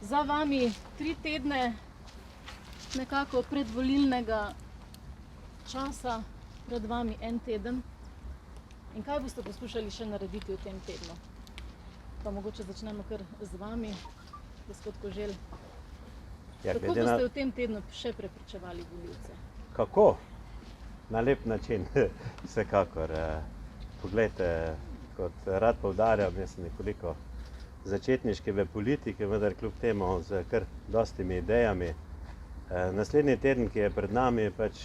Za vami 3 tedne nekako predvolilnega časa, pred vami 1 teden. In kaj boste poskušali še narediti v tem tednu? Pa mogoče začnemo kar z vami, gospod Koželj. Kako boste v tem tednu še prepričevali volivce? Kako? Na lep način, vsekakor. Poglejte, kot rad poudarjam, jaz sem nekoliko začetniški v politiki, vendar kljub temu z kar dostimi idejami. Naslednji teden, ki je pred nami, je pač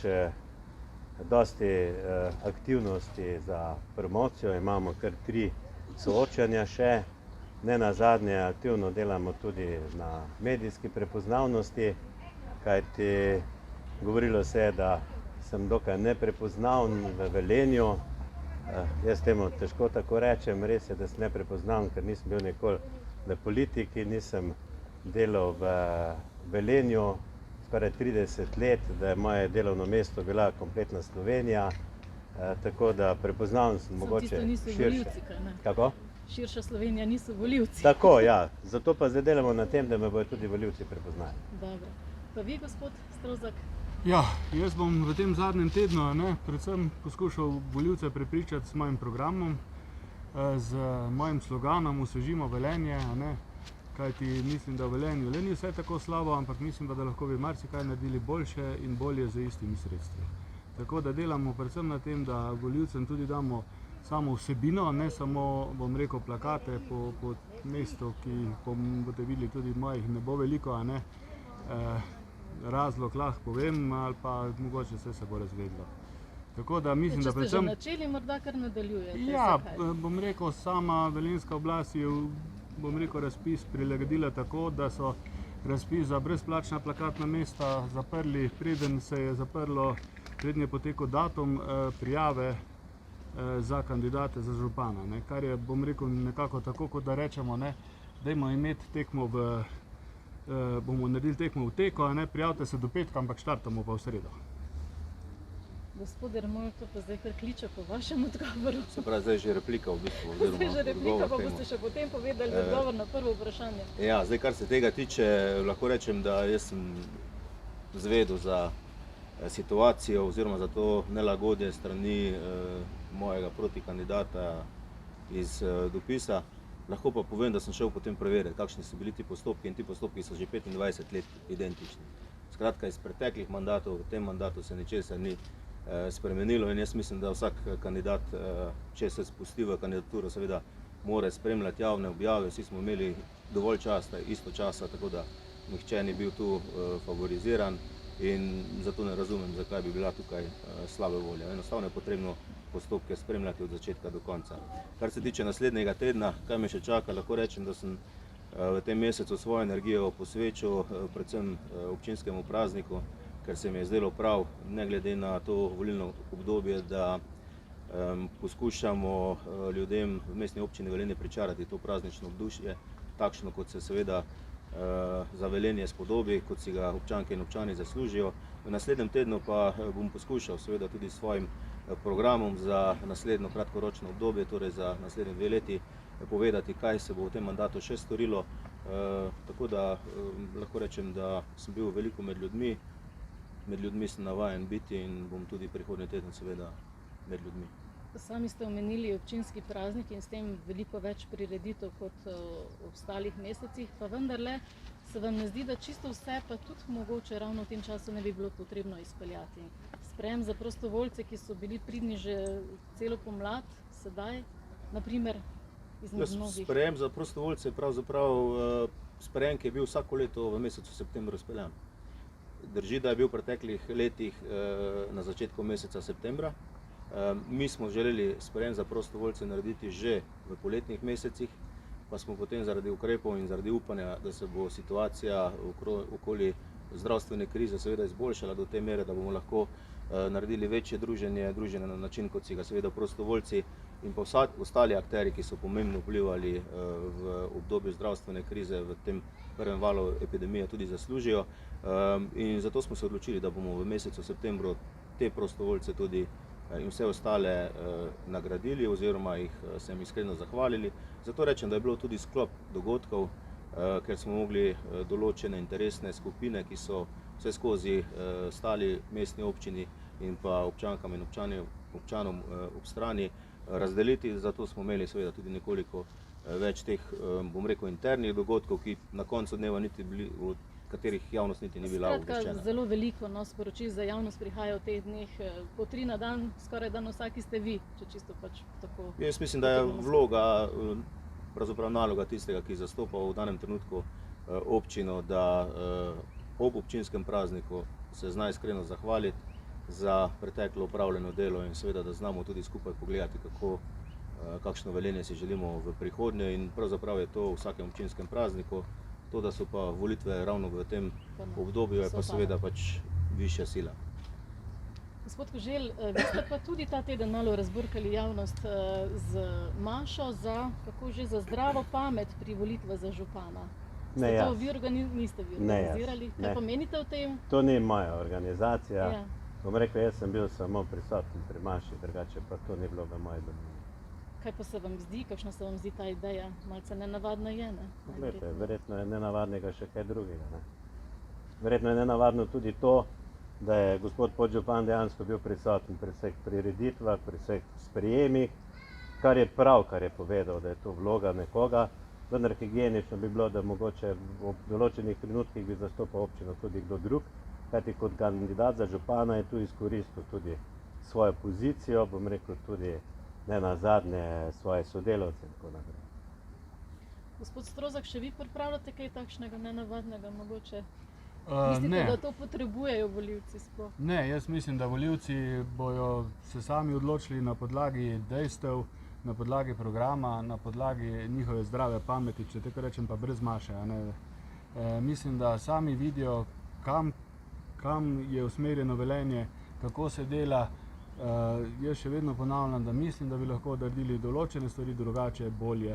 dosti aktivnosti za promocijo. Imamo kar 3 soočanja še. Ne nazadnje aktivno delamo tudi na medijski prepoznavnosti, kajti govorilo se je, da sem dokaj neprepoznaven v Velenju. Jaz temu težko tako rečem, res je, da sem neprepoznaven, ker nisem bil nikoli v politiki, nisem delal v Velenju skoraj 30 let, da je moje delovno mesto bila kompletna Slovenija, tako da prepoznaven sem mogoče širše. Kako? Širša Slovenija niso volivci. Tako, ja. Zato pa zdaj delamo na tem, da me bodo tudi volivci prepoznali. Dobro. Pa vi, gospod Strozak? Ja, jaz bom v tem zadnjem tednu predvsem poskušal volivce prepričati s mojim programom, z mojim sloganom Osvežimo Velenje, kajti mislim, da v Velenju le ni vse tako slabo, ampak mislim, da lahko bi marsikaj naredili boljše in bolje z istimi sredstvi. Tako da delamo predvsem na tem, da volivcem tudi damo samo vsebino, ne samo, bom rekel, plakate po mestu, ki boste videli tudi mojih ne bo veliko, razlog lahko povem, ali pa mogoče vse se bo razvedlo. Tako da mislim, da predvsem... Če ste že načeli, morda kar nadaljujete. Ja, bom rekel, sama velenjska oblast je, bom rekel, razpis prilagodila tako, da so razpis za brezplačna plakatna mesta zaprli, preden se je zaprlo, preden je potekel datum prijave za kandidate za župana, kar je, bom rekel, nekako tako, kot da rečemo, dajmo imeti tekmo bomo naredili tekmo v teku, prijavite se do petka, ampak štartamo pa v sredo. Gospod Ermol, to pa zdaj kar kliče po vašem odgovoru. Se pravi, zdaj že replika v bistvu. Zdaj že replika, pa boste še potem povedali odgovor na prvo vprašanje. Ja, zdaj kar se tega tiče, lahko rečem, da jaz sem zvedel za situacijo oziroma za to nelagodje strani mojega protikandidata iz dopisa. Lahko pa povem, da sem šel potem preveriti, kakšni so bili ti postopki, in ti postopki so že 25 let identični. Skratka, iz preteklih mandatov, v tem mandatu se ničesar ni spremenilo in jaz mislim, da vsak kandidat, če se spusti v kandidaturo, seveda mora spremljati javne objave. Vsi smo imeli dovolj časa, isto časa, tako da nihče ni bil tu favoriziran in zato ne razumem, zakaj bi bila tukaj slabe volje. Enostavno je potrebno postopke spremljati od začetka do konca. Kar se tiče naslednjega tedna, kaj me še čaka, lahko rečem, da sem v tem mesecu svojo energijo posvečil predvsem občinskemu prazniku, ker se mi je zdelo prav, ne glede na to volilno obdobje, da poskušamo ljudem v mestni občini Velenje pričarati to praznično vzdušje, takšno, kot se seveda za Velenje spodobi, kot si ga občanke in občani zaslužijo. V naslednjem tednu pa bom poskušal seveda tudi s svojim programom za naslednjo kratkoročno obdobje, torej za naslednje 2 leti, povedati, kaj se bo v tem mandatu še storilo. Tako da lahko rečem, da sem bil veliko med ljudmi sem navajen biti in bom tudi prihodnji teden seveda med ljudmi. Sami ste omenili občinski praznik in s tem veliko več prireditev kot v ostalih mesecih, pa vendarle se vam ne zdi, da čisto vse pa tudi mogoče ravno v tem času ne bi bilo potrebno izpeljati. Sprejem za prostovoljce, ki so bili pridni že celo pomlad, sedaj, naprimer, izmed mnogih. Sprejem za prostovoljce je pravzaprav sprejem, ki je bil vsako leto v mesecu septembru izpeljan. Drži, da je bil v preteklih letih na začetku meseca septembra. Mi smo želeli sprejem za prostovoljce narediti že v poletnih mesecih, pa smo potem zaradi ukrepov in zaradi upanja, da se bo situacija okoli zdravstvene krize seveda izboljšala do te mere, da bomo lahko naredili večje druženje na način, kot si ga seveda prostovoljci in pa ostali akteri, ki so pomembno vplivali v obdobju zdravstvene krize v tem prvem valu epidemije, tudi zaslužijo. In zato smo se odločili, da bomo v mesecu septembru te prostovoljce tudi in vse ostale nagradili oziroma se jim iskreno zahvalili. Zato rečem, da je bilo tudi sklop dogodkov ker smo mogli določene interesne skupine, ki so vse skozi stali mestni občini in pa občankam in občanom ob strani razdeliti, zato smo imeli seveda tudi nekoliko več teh, bom rekel, internih dogodkov, ki na koncu dneva niti bili, od katerih javnost niti ni bila obveščena. Zelo veliko sporočil za javnost prihaja v teh dneh, po 3 na dan, skoraj dan vsaki ste vi, če čisto pač tako. Jaz mislim, da je vloga, pravzaprav naloga tistega, ki zastopa v danem trenutku občino, da ob občinskem prazniku se zna iskreno zahvaliti za preteklo opravljeno delo in seveda, da znamo tudi skupaj pogledati, kakšno Velenje si želimo v prihodnje, in pravzaprav je to v vsakem občinskem prazniku. To, da so pa volitve ravno v tem obdobju, je pa seveda pač višja sila. Gospod Koželj, vi ste pa tudi ta teden malo razburkali javnost z mašo za, za zdravo pamet pri volitvah za župana. Ne, to niste vi organizirali? Kaj pa menite o tem? To ni moja organizacija. Ja. Bom rekel, jaz sem bil samo prisoten pri maši, drugače pa to ni bilo v moji domeni. Kaj pa se vam zdi, kakšna se vam zdi ta ideja? Malce nenavadna je, ne? Glede, verjetno je nenavadnega še kaj drugega. Ne? Verjetno je nenavadno tudi to, da je gospod podžupan dejansko bil prisoten pri vseh prireditvah, pri vseh sprijemih, kar je prav, kar je povedal, da je to vloga nekoga, vendar higienično bi bilo, da mogoče v določenih trenutkih bi zastopal občino tudi kdo drug, kajti kot kandidat za župana je tu izkoristil tudi svojo pozicijo, bom rekel tudi ne nazadnje svoje sodelavce in tako naprej. Gospod Strozak, še vi pripravljate kaj takšnega nenavadnega mogoče? Mislite, da to potrebujejo volivci sploh? Ne, jaz mislim, da volivci bojo se sami odločili na podlagi dejstev, na podlagi programa, na podlagi njihove zdrave pameti, če tako rečem, pa brez maše. Mislim, da sami vidijo, kam je usmerjeno Velenje, kako se dela. Jaz še vedno ponavljam, da mislim, da bi lahko naredili določene stvari drugače, bolje,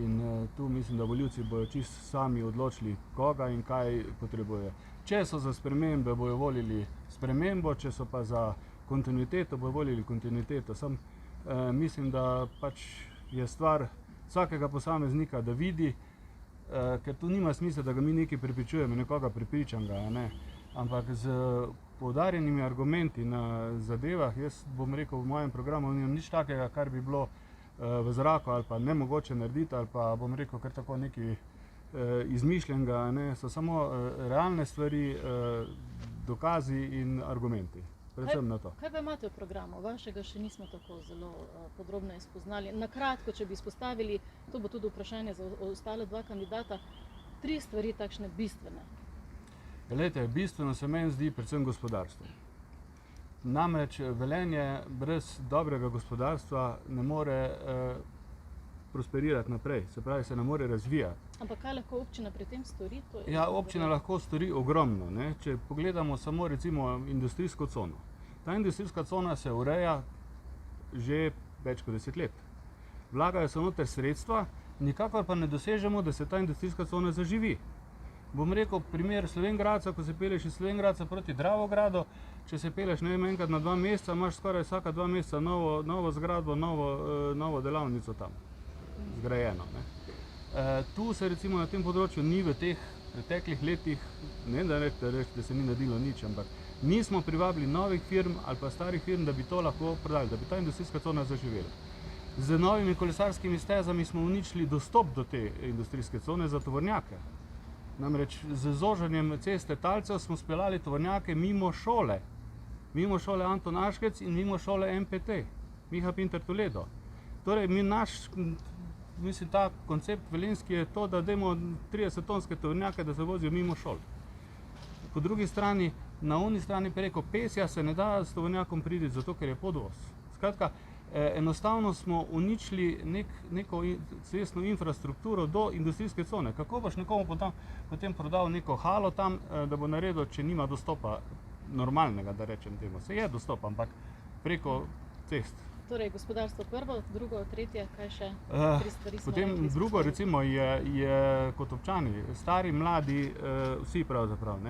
in tu mislim, da volivci bojo čisto sami odločili, koga in kaj potrebujejo. Če so za spremembe, bojo volili spremembo, če so pa za kontinuiteto, bojo volili kontinuiteto. Mislim, da pač je stvar vsakega posameznika, da vidi, ker tu nima smisla, da ga mi nekaj prepričujemo, nekoga prepričam ga, ampak z poudarjenimi argumenti na zadevah, jaz bom rekel, v mojem programu nimam nič takega, kar bi bilo v zraku ali pa nemogoče narediti, ali pa bom rekel, kar tako nekaj izmišljenega, so samo realne stvari, dokazi in argumenti, predvsem na to. Kaj pa imate v programu? Vašega še nismo tako zelo podrobno izpoznali. Na kratko, če bi izpostavili, to bo tudi vprašanje za ostale 2 kandidata, 3 stvari takšne bistvene. Glejte, bistveno se meni zdi predvsem gospodarstvo. Namreč Velenje brez dobrega gospodarstva ne more prosperirati naprej, se pravi, se ne more razvijati. Ampak kaj lahko občina pri tem stori? Ja, občina lahko stori ogromno. Če pogledamo samo recimo industrijsko cono. Ta industrijska cona se ureja že več kot 10 let. Vlagajo se noter sredstva, nikakor pa ne dosežemo, da se ta industrijska cona zaživi. Bom rekel primer Slovenj Gradca, ko se peleš iz Slovenj Gradca proti Dravogradu, če se peleš enkrat na 2 meseca, imaš skoraj vsaka 2 meseca novo zgradbo, novo delavnico tam zgrajeno. Tu se recimo na tem področju ni v teh preteklih letih, ne da se ni naredilo nič, ampak nismo privabili novih firm ali pa starih firm, da bi to lahko prodali, da bi ta industrijska cona zaživela. Z novimi kolesarskimi stezami smo uničili dostop do te industrijske cone za tovornjake. Namreč z zožanjem ceste Talcev smo speljali tovornjake mimo šole Anton Aškec in mimo šole MPT, Miha Pintar Toledo. Torej, mislim, ta koncept velenjski je to, da dajmo 30-tonske tovornjake, da se vozijo mimo šol. Po drugi strani, na oni strani preko Pesja se ne da s tovornjakom priti, zato ker je podvoz. Skratka, enostavno smo uničili neko cestno infrastrukturo do industrijske cone. Kako boš nekomu potem prodal neko halo tam, da bo naredil, če nima dostopa normalnega, da rečem temu. Se je dostop, ampak preko cest. Torej, gospodarstvo prvo, drugo, tretje, kaj še? 3 stvari smo potem rekli. Drugo recimo je kot občani, stari, mladi, vsi pravzaprav.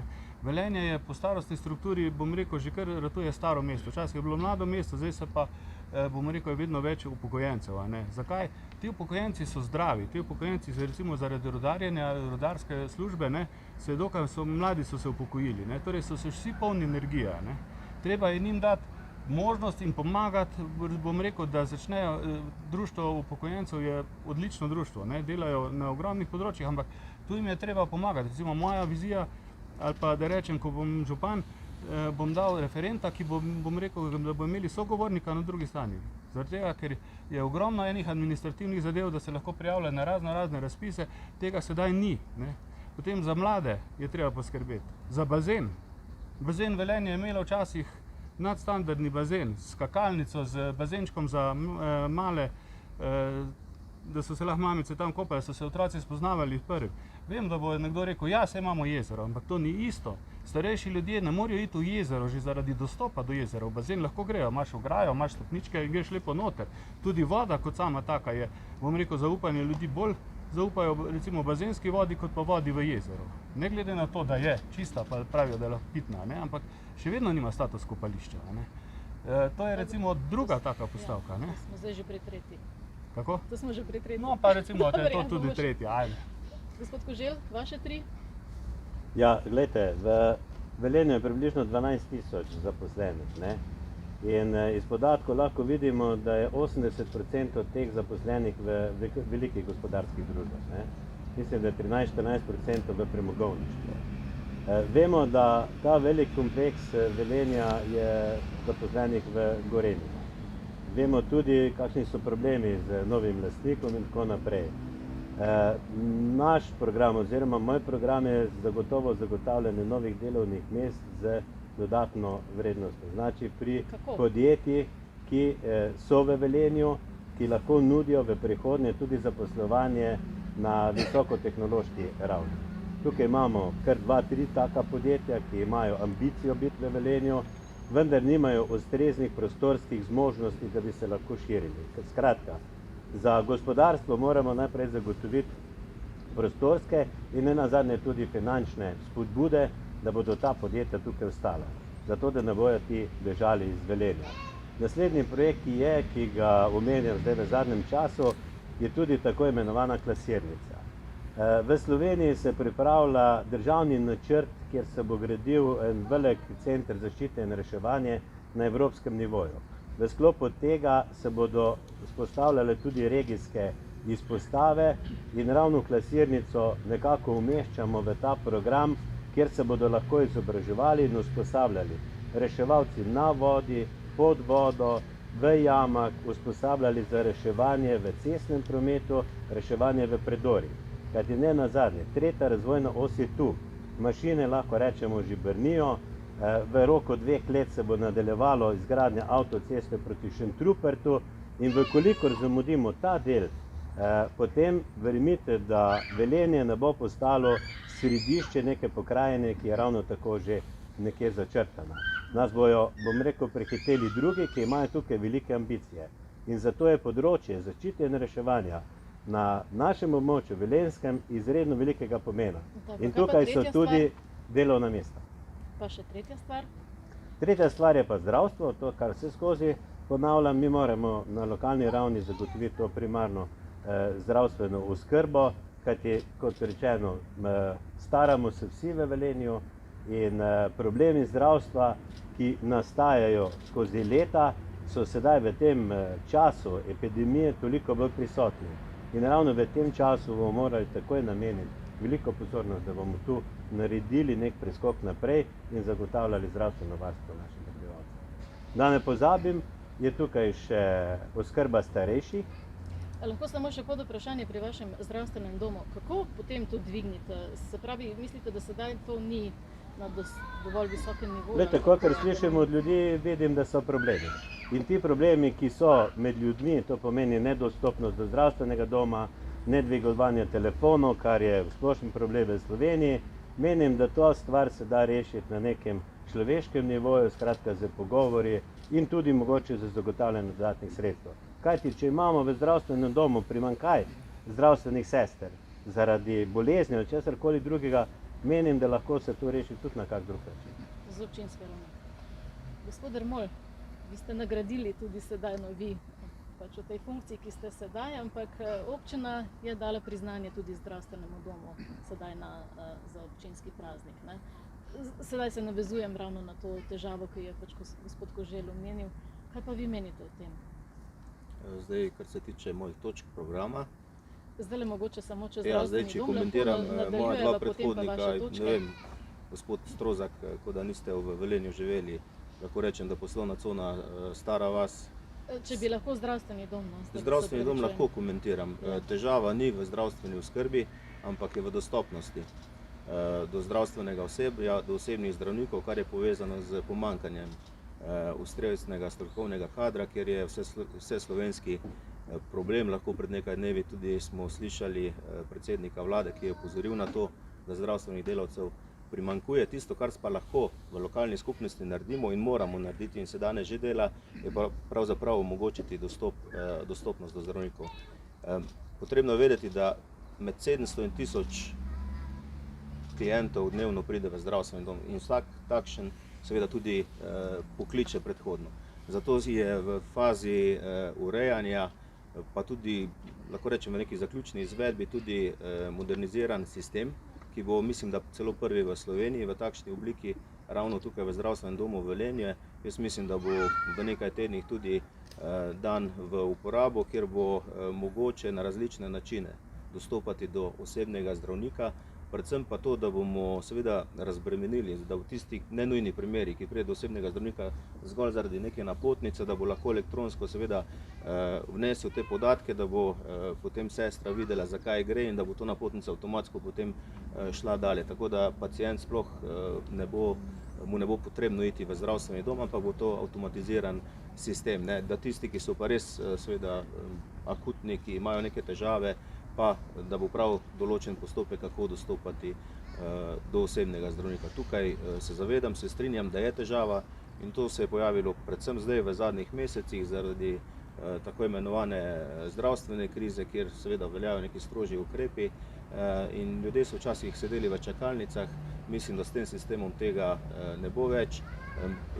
Velenje je po starostni strukturi, bom rekel, že kar ratuje staro mesto. Včasih je bilo mlado mesto, zdaj se pa, bom rekel, je vedno več upokojencev. A ne? Zakaj? Ti upokojenci so zdravi, ti upokojenci so recimo zaradi rudarjenja, rudarske službe, ne, mladi so se upokojili, ne? Torej so se vsi polni energije. Ne? Treba je njim dati možnost in pomagati, bom rekel, da začnejo, društvo upokojencev je odlično društvo, ne? Delajo na ogromnih področjih, ampak tu jim je treba pomagati. Recimo moja vizija, ali pa da rečem, ko bom župan, bom dal referenta, ki bom rekel, da bo imeli sogovornika na drugi strani. Zaradi tega, ker je ogromno enih administrativnih zadev, da se lahko prijavljajo na razne razpise, tega sedaj ni. Ne? Potem za mlade je treba poskrbeti. Za bazen. Bazen Velenje je imelo včasih nadstandardni bazen, s skakalnico, z bazenčkom za male, da so se lahko mamice tam kopale, so se otroci spoznavali prvi. Vem, da bo nekdo rekel, ja, saj imamo jezero, ampak to ni isto. Starejši ljudje ne morejo iti v jezero že zaradi dostopa do jezera. V bazen lahko grejo, imaš ograjo, imaš stopničke in greš lepo noter. Tudi voda kot sama taka je, bom rekel, zaupanje ljudi bolj zaupajo recimo bazenski vodi kot pa vodi v jezeru. Ne glede na to, da je čista, pa pravijo, da je lahko pitna, ne? Ampak še vedno nima status kopališča. Ne? To je recimo druga taka postavka. Ne? Smo zdaj že pri tretji. Kako? To smo že pri tretji. No, pa recimo, da je to Dobre, tudi tretja. Ajde. Gospod Koželj, vaše 3? Ja, gledajte, v Velenju je približno 12.000 zaposlenih, ne? In iz podatkov lahko vidimo, da je 80% teh zaposlenih v velikih gospodarskih družbah, ne? Mislim, da je 13-14% v premogovništvu. Vemo, da ta velik kompleks Velenja je zaposlenih v Gorenju. Vemo tudi, kakšni so problemi z novim lastnikom in tako naprej. Naš program oziroma moj program je zagotovo zagotavljanje novih delovnih mest z dodatno vrednostjo. Znači pri podjetjih, ki so v Velenju, ki lahko nudijo v prihodnje tudi zaposlovanje na visokotehnološki ravni. Tukaj imamo kar 2-3 taka podjetja, ki imajo ambicijo biti v Velenju, vendar nimajo ustreznih prostorskih zmožnosti, da bi se lahko širili. Skratka, za gospodarstvo moramo najprej zagotoviti prostorske in nenazadnje tudi finančne spodbude, da bodo ta podjetja tukaj ostala, zato da ne bojo ti bežali iz Velenja. Naslednji projekt, ki ga omenjam zdaj v zadnjem času, je tudi tako imenovana klasirnica. V Sloveniji se pripravlja državni načrt, kjer se bo gradil en velik center zaščite in reševanje na evropskem nivoju. V sklopu tega se bodo vzpostavljale tudi regijske izpostave in ravno klasirnico nekako umeščamo v ta program, kjer se bodo lahko izobraževali in usposabljali reševalci na vodi, pod vodo, v jamah, usposabljali za reševanje v cestnem prometu, reševanje v predorih. Kajti ne nazadnje, tretja razvojna os je tu. Mašine lahko rečemo že brnijo, v roku 2 let se bo nadaljevalo izgradnja avtoceste proti Šentrupertu in vkolikor zamudimo ta del, potem verjemite, da Velenje ne bo postalo središče neke pokrajine, ki je ravno tako že nekje začrtana. Nas bojo, bom rekel, prehiteli drugi, ki imajo tukaj velike ambicije. In zato je področje zaščite in reševanja na našem območju velenskem izredno velikega pomena. In tukaj so tudi delovna mesta. Pa še tretja stvar? Tretja stvar je pa zdravstvo, to, kar vse skozi ponavljam. Mi moramo na lokalni ravni zagotoviti to primarno zdravstveno oskrbo, kajti, kot rečeno, staramo se vsi v Velenju in problemi zdravstva, ki nastajajo skozi leta, so sedaj v tem času epidemije toliko bolj prisotni. In ravno v tem času bomo morali takoj nameniti veliko pozornost, da bomo tu naredili nek preskok naprej in zagotavljali zdravstveno varstvo našim prebivalcem. Da ne pozabim, je tukaj še oskrba starejših. Lahko samo še pod vprašanje pri vašem zdravstvenem domu. Kako potem to dvigniti? Se pravi, mislite, da sedaj to ni na dovolj visokem nivoju? Glejte, kakor slišim od ljudi, vidim, da so problemi. In ti problemi, ki so med ljudmi, to pomeni nedostopnost do zdravstvenega doma, nedvigovanje telefonov, kar je splošen problem v Sloveniji, menim, da to stvar se da rešiti na nekem človeškem nivoju, skratka z pogovori in tudi mogoče z zagotavljanjem dodatnih sredstev. Kajti, če imamo v zdravstvenem domu primanjkaj zdravstvenih sester zaradi bolezni ali česarkoli drugega, menim, da lahko se to reši tudi na kak drug način. Z občinske ravni. Gospod Dermol, vi ste nagradili tudi sedaj, no vi pač v tej funkciji, ki ste sedaj, ampak občina je dala priznanje tudi zdravstvenemu domu sedaj za občinski praznik. Ne? Sedaj se navezujem ravno na to težavo, ki je pač gospod Koželj omenil. Kaj pa vi menite o tem? Zdaj, kar se tiče mojih točk programa, Zdaj le mogoče samo če zdaj, zdravstveni če dom komentiram lahko moja dva nadaljujeva, potem pa predhodnika, vaše točke. ne vem, gospod Strozak, kot da niste v Velenju živeli, lahko rečem, da poslovna cona Stara vas. Če bi lahko zdravstveni dom. No, Zdravstveni dom lahko komentiram. Težava ni v zdravstveni oskrbi, ampak je v dostopnosti do zdravstvenega osebja, do osebnih zdravnikov, kar je povezano z pomanjkanjem ustreznega strokovnega kadra, kjer je vse slovenski problem. Lahko pred nekaj dnevi tudi smo slišali predsednika vlade, ki je opozoril na to, da zdravstvenih delavcev primanjkuje. Tisto, kar pa lahko v lokalni skupnosti naredimo in moramo narediti in se danes že dela, je pravzaprav omogočiti dostopnost do zdravnikov. Potrebno je vedeti, da med 700 in 1000 klientov dnevno pride v zdravstveni dom in vsak takšen seveda tudi pokliče predhodno. Zato je v fazi urejanja, pa tudi, lahko rečem, v neki zaključni izvedbi tudi moderniziran sistem, ki bo, mislim, da celo prvi v Sloveniji v takšni obliki, ravno tukaj v zdravstvenem domu Velenje. Jaz mislim, da bo v nekaj tednih tudi dan v uporabo, kjer bo mogoče na različne načine dostopati do osebnega zdravnika, predvsem pa to, da bomo seveda razbremenili, da v tistih nenujnih primerih, ki pride do osebnega zdravnika zgolj zaradi neke napotnice, da bo lahko elektronsko seveda vnesel te podatke, da bo potem sestra videla, zakaj gre in da bo to napotnica avtomatsko potem šla dalje. Tako da pacient sploh mu ne bo potrebno iti v zdravstveni dom, ampak bo to avtomatiziran sistem. Ne? Da tisti, ki so pa res seveda akutni, ki imajo neke težave, pa da bo prav določen postopek, kako dostopati do osebnega zdravnika. Tukaj se zavedam, se strinjam, da je težava in to se je pojavilo predvsem zdaj v zadnjih mesecih zaradi tako imenovane zdravstvene krize, kjer seveda veljajo neki strožji ukrepi in ljudje so včasih sedeli v čakalnicah. Mislim, da s tem sistemom tega ne bo več.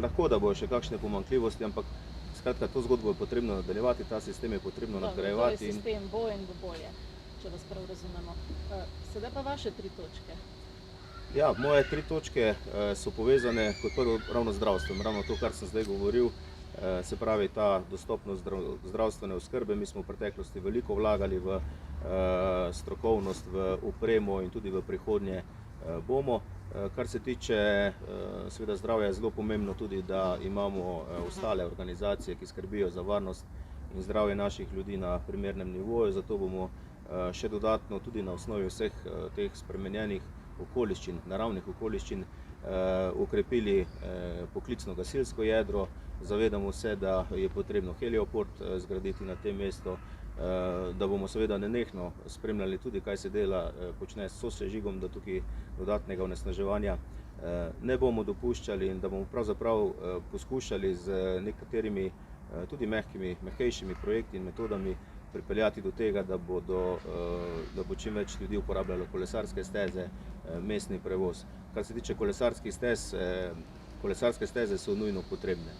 Lahko, da bojo še kakšne pomanjkljivosti, ampak skratka, to zgodbo je potrebno nadaljevati, ta sistem je potrebno nadgrajevati. Torej sistem bo in bo bolje, če vas prav razumemo. Sedaj pa vaše 3 točke. Ja, moje 3 točke so povezane kot prvo ravno z zdravstvom, ravno to, kar sem zdaj govoril, se pravi ta dostopnost zdravstvene oskrbe. Mi smo v preteklosti veliko vlagali v strokovnost, v opremo in tudi v prihodnje bomo. Kar se tiče seveda zdravja, je zelo pomembno tudi, da imamo ostale organizacije, ki skrbijo za varnost in zdravje naših ljudi na primernem nivoju, zato bomo še dodatno tudi na osnovi vseh teh spremenjenih okoliščin, naravnih okoliščin, ukrepili poklicno gasilsko jedro. Zavedamo se, da je potrebno helioport zgraditi na tem mestu, da bomo seveda nenehno spremljali tudi, kaj se dela, počne s sosežigom, da tukaj dodatnega onesnaževanja ne bomo dopuščali in da bomo pravzaprav poskušali z nekaterimi tudi mehkejšimi projekti in metodami pripeljati do tega, da bo čim več ljudi uporabljalo kolesarske steze, mestni prevoz. Kar se tiče kolesarskih stez, kolesarske steze so nujno potrebne.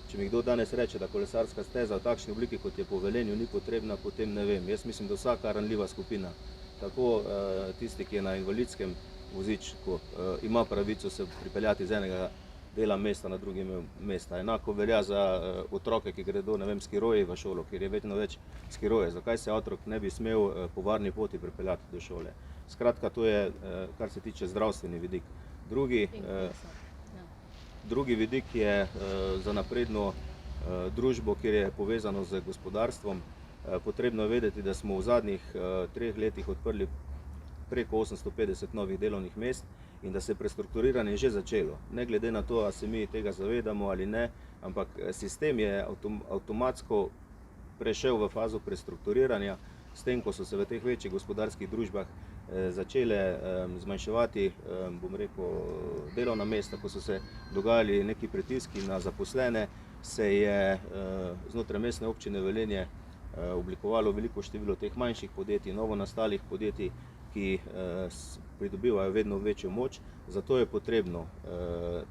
Če mi kdo danes reče, da kolesarska steza v takšni obliki, kot je po Velenju, ni potrebna, potem ne vem. Jaz mislim, da vsaka ranljiva skupina, tako tisti, ki je na invalidskem vozičku, ima pravico se pripeljati z enega dela mesta na drugi mesta. Enako velja za otroke, ki gredo, ne vem, skiroji v šolo, kjer je vedno več skiroje. Zakaj se otrok ne bi smel po varni poti pripeljati do šole? Skratka, to je, kar se tiče zdravstveni vidik. Drugi vidik je za napredno družbo, kjer je povezano z gospodarstvom. Potrebno je vedeti, da smo v zadnjih 3 letih odprli preko 850 novih delovnih mest in da se je prestrukturiranje že začelo. Ne glede na to, ali se mi tega zavedamo ali ne, ampak sistem je avtomatsko prešel v fazo prestrukturiranja, s tem, ko so se v teh večjih gospodarskih družbah začele zmanjševati, bom rekel, delovna mesta, ko so se dogajali neki pritiski na zaposlene, se je znotraj mestne občine Velenje oblikovalo veliko število teh manjših podjetij, novo nastalih podjetij, ki pridobivajo vedno večjo moč, zato je potrebno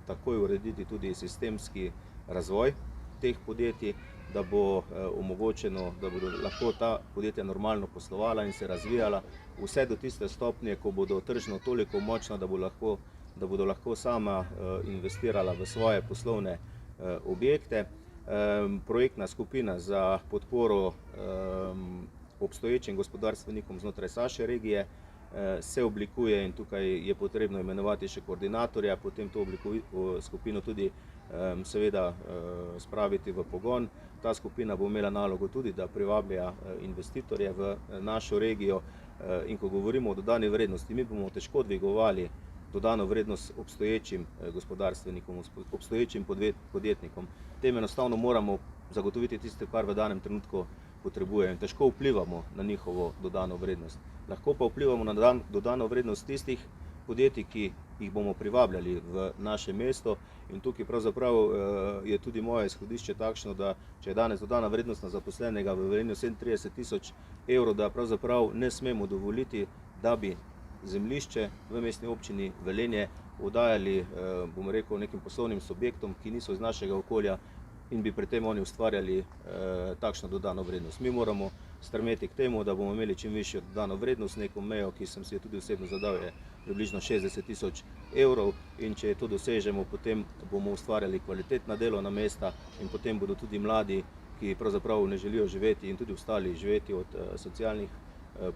takoj urediti tudi sistemski razvoj teh podjetij, da bo omogočeno, da bodo lahko ta podjetja normalno poslovala in se razvijala vse do tiste stopnje, ko bodo tržno toliko močna, da bodo lahko sama investirala v svoje poslovne objekte. Projektna skupina za podporo obstoječim gospodarstvenikom znotraj naše regije se oblikuje in tukaj je potrebno imenovati še koordinatorja, potem to skupino tudi seveda spraviti v pogon. Ta skupina bo imela nalogo tudi, da privablja investitorje v našo regijo in ko govorimo o dodani vrednosti, mi bomo težko dvigovali dodano vrednost obstoječim gospodarstvenikom, obstoječim podjetnikom. Tem enostavno moramo zagotoviti tisto, kar v danem trenutku potrebujejo in težko vplivamo na njihovo dodano vrednost. Lahko pa vplivamo na dodano vrednost tistih podjetij, ki jih bomo privabljali v naše mesto in tukaj pravzaprav je tudi moje izhodišče takšno, da če je danes dodana vrednost na zaposlenega v Velenju 37 000 evrov, da pravzaprav ne smemo dovoliti, da bi zemljišče v mestni občini Velenje oddajali, bomo rekel, nekim poslovnim subjektom, ki niso iz našega okolja in bi pri tem oni ustvarjali takšno dodano vrednost. Mi moramo stremeti k temu, da bomo imeli čim višjo dodano vrednost, neko mejo, ki sem si jo tudi osebno zadal, je približno 60 000 evrov in če to dosežemo, potem bomo ustvarjali kvalitetna delovna mesta in potem bodo tudi mladi, ki pravzaprav ne želijo živeti in tudi ostali živeti od socialnih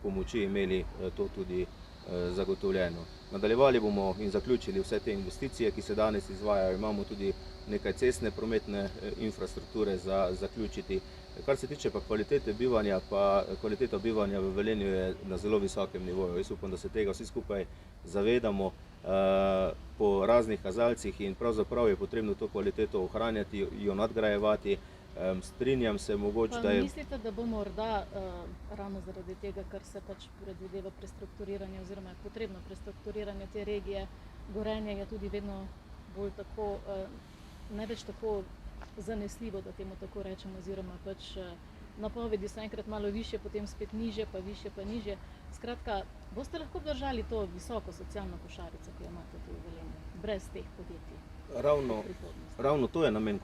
pomoči, imeli to tudi zagotovljeno. Nadaljevali bomo in zaključili vse te investicije, ki se danes izvajajo. Imamo tudi nekaj cestne prometne infrastrukture za zaključiti. Kar se tiče pa kvalitete bivanja, pa kvaliteta bivanja v Velenju je na zelo visokem nivoju. Jaz upam, da se tega vsi skupaj zavedamo po raznih kazalcih in pravzaprav je potrebno to kvaliteto ohranjati, jo nadgrajevati. Strinjam se mogoče, da je... Mislite, da bo morda ravno zaradi tega, kar se pač predvideva prestrukturiranje oziroma je potrebno prestrukturiranje te regije, Gorenje je tudi vedno bolj tako, ne več tako zanesljivo, da temu tako rečemo, oziroma pač napovedi so enkrat malo višje, potem spet nižje, pa višje, pa nižje. Skratka, boste lahko držali to visoko socialno košarico, ki jo imate tu v Velenju, brez teh podjetij? Ravno to je namen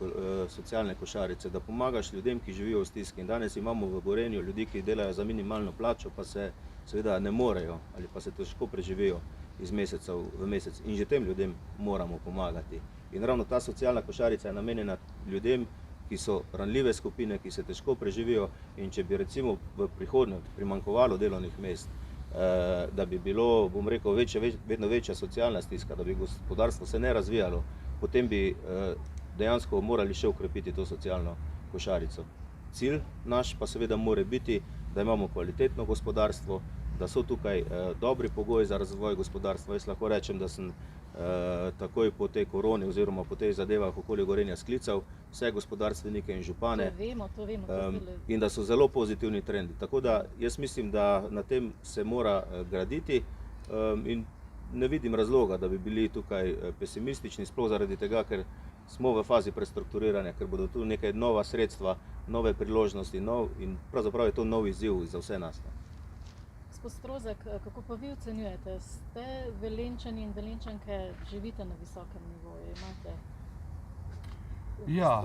socialne košarice, da pomagaš ljudem, ki živijo v stiski. In danes imamo v Gorenju ljudi, ki delajo za minimalno plačo, pa se seveda ne morejo ali pa se težko preživijo iz meseca v mesec. In že tem ljudem moramo pomagati. In ravno ta socialna košarica je namenjena ljudem, ki so ranljive skupine, ki se težko preživijo in če bi recimo v prihodnje primanjkovalo delovnih mest, da bi bilo, bom rekel, vedno večja socialna stiska, da bi gospodarstvo se ne razvijalo, potem bi dejansko morali še ukrepiti to socialno košarico. Cilj naš pa seveda mora biti, da imamo kvalitetno gospodarstvo, da so tukaj dobri pogoji za razvoj gospodarstva. Jaz lahko rečem, da sem takoj po tej koroni oziroma po tej zadevah okoli Gorenja sklical vse gospodarstvenike in župane. To vemo. In da so zelo pozitivni trendi. Tako da jaz mislim, da na tem se mora graditi in ne vidim razloga, da bi bili tukaj pesimistični, sploh zaradi tega, ker smo v fazi prestrukturiranja, ker bodo tu nekaj nova sredstva, nove priložnosti in pravzaprav je to nov izziv za vse nas. Gospod Strozek, kako pa vi ocenjujete? Ste Velenjčani in Velenjčanke, živite na visokem nivoju, imate? Ja,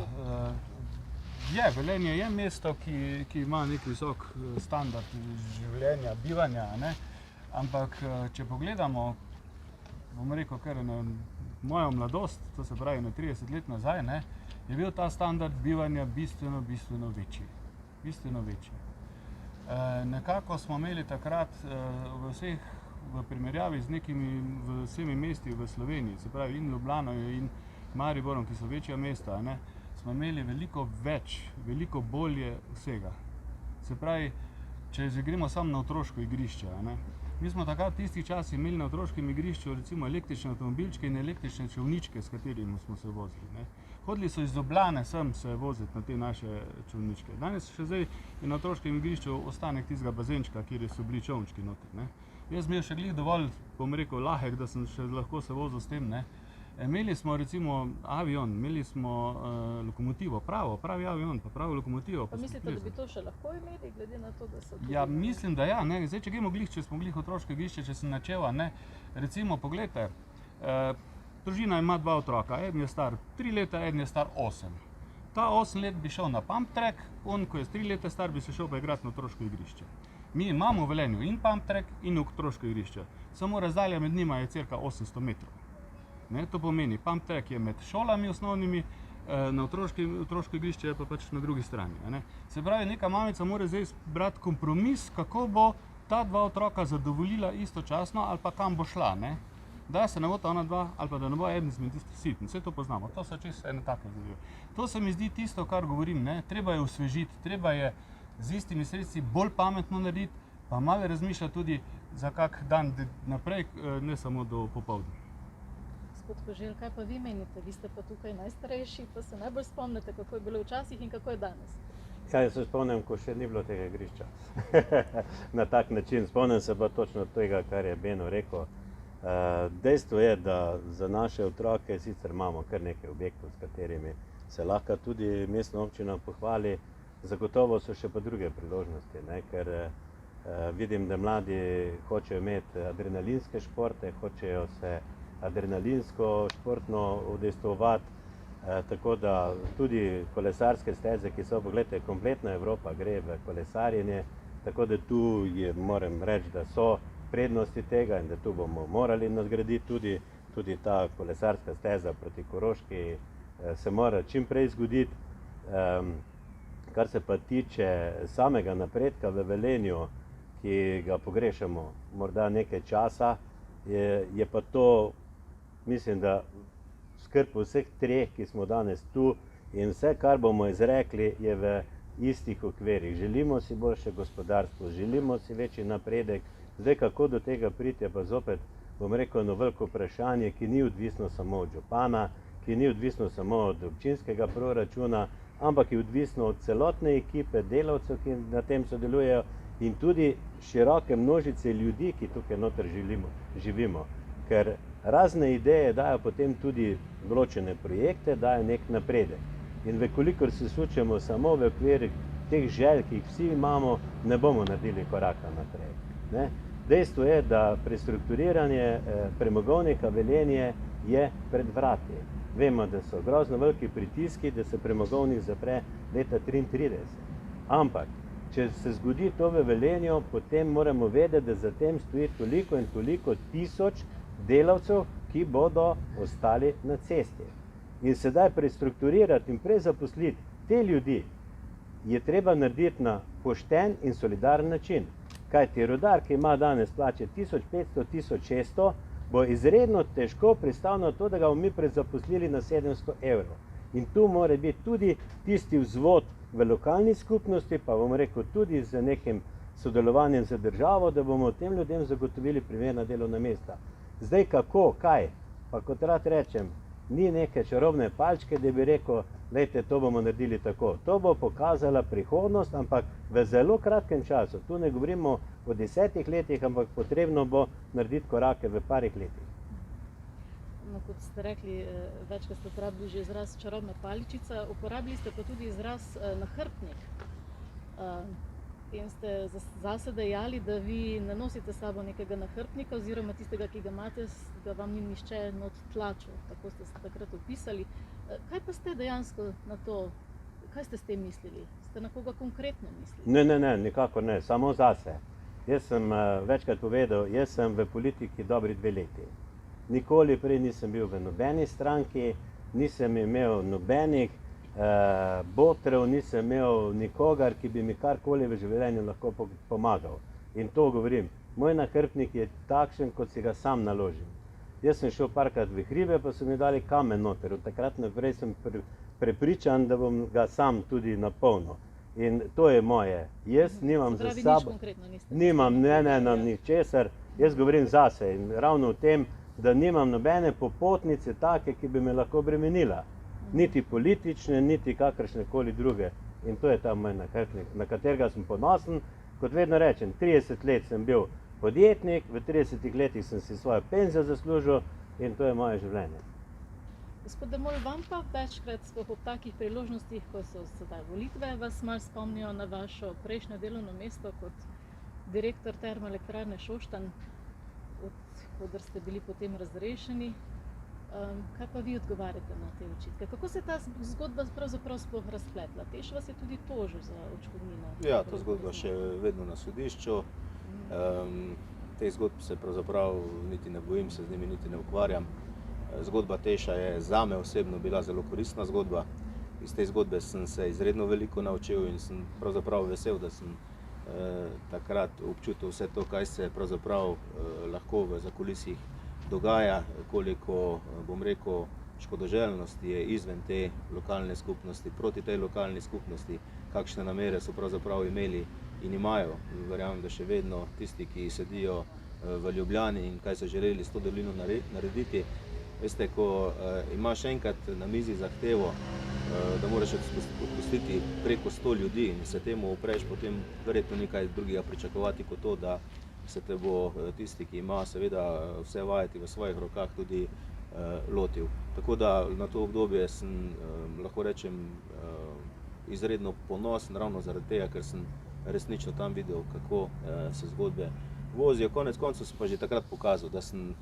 Velenje je mesto, ki ima nek visok standard življenja, bivanja, ne? Ampak če pogledamo, bom rekel, kar na mojo mladost, to se pravi na 30 let nazaj, ne, je bil ta standard bivanja bistveno večji. Bistveno večji. Nekako smo imeli takrat v primerjavi z vsemi mesti v Sloveniji, se pravi in Ljubljano in Mariborom, ki so večja mesta, ne, smo imeli veliko več, veliko bolje vsega. Se pravi, če gremo samo na otroško igrišče, ne, mi smo takrat v tistih časih imeli na otroškem igrišču recimo električne avtomobilčke in električne čolničke, s katerimi smo se vozili. Ne. Hodili so iz Ljubljane sem se voziti na te naše čolničke. Danes še zdaj je na otroškem igrišču ostanek tistega bazenčka, kjer so bili čolnički noter. Ne. Jaz sem imel še glih dovolj, bom rekel, lahek, da sem še lahko se vozil s tem. Ne. Imeli smo recimo avion, imeli smo lokomotivo, pravi avion, pa pravo lokomotivo. Pa mislite, da bi to še lahko imeli, glede na to, da so tudi... Ja, mislim, da ja. Ne. Zdaj, če gremo glih, če smo glih otroško igrišče, če sem načel, ne. Recimo, poglejte, družina ima 2 otroka, eden je star 3 leta, eden je star 8. Ta 8 let bi šel na pump track, on, ko je 3 leta star, bi se šel pa igrati na otroško igrišče. Mi imamo v Velenju in pump track in otroško igrišče, samo razdalja med njima je cirka 800 metrov. Ne, to pomeni, pump track je med šolami osnovnimi, na otroško igrišče je pa pač na drugi strani. Ne. Se pravi, neka mamica mora zdaj brati kompromis, kako bo ta 2 otroka zadovoljila istočasno ali pa kam bo šla. Ne. Da se ne bo ta ona 2 ali pa da ne bo eden izmed tistih sitn. Vse to poznamo, to so čisto ene take zadeve. To se mi zdi tisto, kar govorim, ne. Treba je osvežiti, treba je z istimi sredstvi bolj pametno narediti, pa malo razmišljati tudi za kak dan naprej, ne samo do popoldne. Gospod Koželj, kaj pa vi menite? Vi ste pa tukaj najstarejši, pa se najbolj spomnite, kako je bilo včasih in kako je danes. Ja, jaz se spomnim, ko še ni bilo tega igrišča. Na tak način. Spomnim se pa točno tega, kar je Beno rekel. Dejstvo je, da za naše otroke sicer imamo kar nekaj objektov, s katerimi se lahko tudi mestna občina pohvali. Zagotovo so še pa druge priložnosti, ne? Ker vidim, da mladi hočejo imeti adrenalinske športe, hočejo se adrenalinsko športno udejstvovati, tako da tudi kolesarske steze, ki so, pogledajte, kompletna Evropa gre v kolesarjenje, tako da tu moram reči, da so prednosti tega in da tu bomo morali nadgraditi tudi ta kolesarska steza proti Koroški se mora čim prej zgoditi. Kar se pa tiče samega napredka v Velenju, ki ga pogrešamo morda nekaj časa, je pa to, mislim, da skrb vseh 3, ki smo danes tu in vse, kar bomo izrekli, je v istih okvirih. Želimo si boljše gospodarstvo, želimo si večji napredek. Zdaj, kako do tega priti, je pa zopet, bom rekel, eno veliko vprašanje, ki ni odvisno samo od župana, ki ni odvisno samo od občinskega proračuna, ampak je odvisno od celotne ekipe delavcev, ki na tem sodelujejo in tudi široke množice ljudi, ki tukaj noter živimo. Ker razne ideje dajo potem tudi določene projekte, dajo nek napredek. In vekolikor se sučemo samo v okviru teh želj, ki jih vsi imamo, ne bomo naredili koraka naprej. Ne? Dejstvo je, da prestrukturiranje premogovnika Velenje je pred vrati. Vemo, da so grozno veliki pritiski, da se premogovnik zapre leta 1933. Ampak, če se zgodi to v Velenju, potem moramo vedeti, da za tem stoji toliko in toliko tisoč delavcev, ki bodo ostali na cesti. In sedaj prestrukturirati in prezaposliti te ljudi je treba narediti na pošten in solidaren način. Kajti rudar, ki ima danes plače 1500–1600, bo izredno težko pristal na to, da ga bomo mi prezaposlili na 700 evrov. In tu mora biti tudi tisti vzvod v lokalni skupnosti, pa bomo rekel tudi z nekim sodelovanjem z državo, da bomo tem ljudem zagotovili primerna delovna mesta. Zdaj kako, kaj? Pa kot rad rečem, ni neke čarobne palčke, da bi rekel, lejte, to bomo naredili tako. To bo pokazala prihodnost, ampak v zelo kratkem času. Tu ne govorimo o 10 letih, ampak potrebno bo narediti korake v parih letih. No, kot ste rekli, večkrat ste uporabili že izraz čarobna paličica, uporabili ste pa tudi izraz nahrbtnik. In ste zase dejali, da vi ne nosite s sabo nekega nahrbtnika oziroma tistega, ki ga imate, ga vam ni nihče not tlačil, tako ste se takrat opisali. Kaj pa ste dejansko na to, kaj ste s tem mislili? Ste na koga konkretno mislili? Ne, nikakor ne, samo zase. Jaz sem večkrat povedal, jaz sem v politiki dobri 2 leti. Nikoli prej nisem bil v nobeni stranki, nisem imel nobenih botrov, nisem imel nikogar, ki bi mi karkoli v življenju lahko pomagal. In to govorim, moj nahrbtnik je takšen, kot si ga sam naložim. Jaz sem šel parkrat v hribe, pa so mi dali kamen noter. Od takrat naprej sem prepričan, da bom ga sam tudi napolnil. In to je moje. Jaz nimam za sabo, nimam, ničesar, jaz govorim zase in ravno v tem, da nimam nobene popotnice take, ki bi me lahko bremenila. Niti politične, niti kakršne koli druge. In to je ta moj nahrbtnik, na katerega sem ponosen. Kot vedno rečem, 30 let sem bil podjetnik, v 30 letih sem si svojo penzijo zaslužil in to je moje življenje. Gospod Dermol, vam pa večkrat sploh ob takih priložnostih, ko so sedaj volitve, vas malo spomnijo na vašo prejšnje delovno mesto kot direktor Termoelektrarne Šoštanj, odkudar ste bili potem razrešeni. Kaj pa vi odgovarjate na te očitke? Kako se je ta zgodba pravzaprav sploh razpletla? Teš vas je tudi tožil za odškodnino. Ja, ta zgodba še vedno na sodišču. Te zgodb se pravzaprav niti ne bojim, se z njimi niti ne ukvarjam. Zgodba Teša je zame osebno bila zelo koristna zgodba. Iz te zgodbe sem se izredno veliko naučil in sem pravzaprav vesel, da sem takrat občutil vse to, kaj se pravzaprav lahko v zakulisjih dogaja, koliko, bom rekel, škodoželjnosti je izven te lokalne skupnosti, proti tej lokalni skupnosti, kakšne namere so pravzaprav imeli in imajo. Verjamem, da še vedno tisti, ki sedijo v Ljubljani in kaj so želeli s to dolino narediti. Veste, ko imaš enkrat na mizi zahtevo, da moraš odpustiti preko 100 ljudi in se temu upreš, potem verjetno ni kaj drugega pričakovati kot to, da se te bo tisti, ki ima seveda vse vajeti v svojih rokah, tudi lotil. Tako da na to obdobje sem, lahko rečem, izredno ponosen, ravno zaradi tega, ker sem resnično tam videl, kako se zgodbe vozijo. Konec koncev sem pa že takrat pokazal, da sem,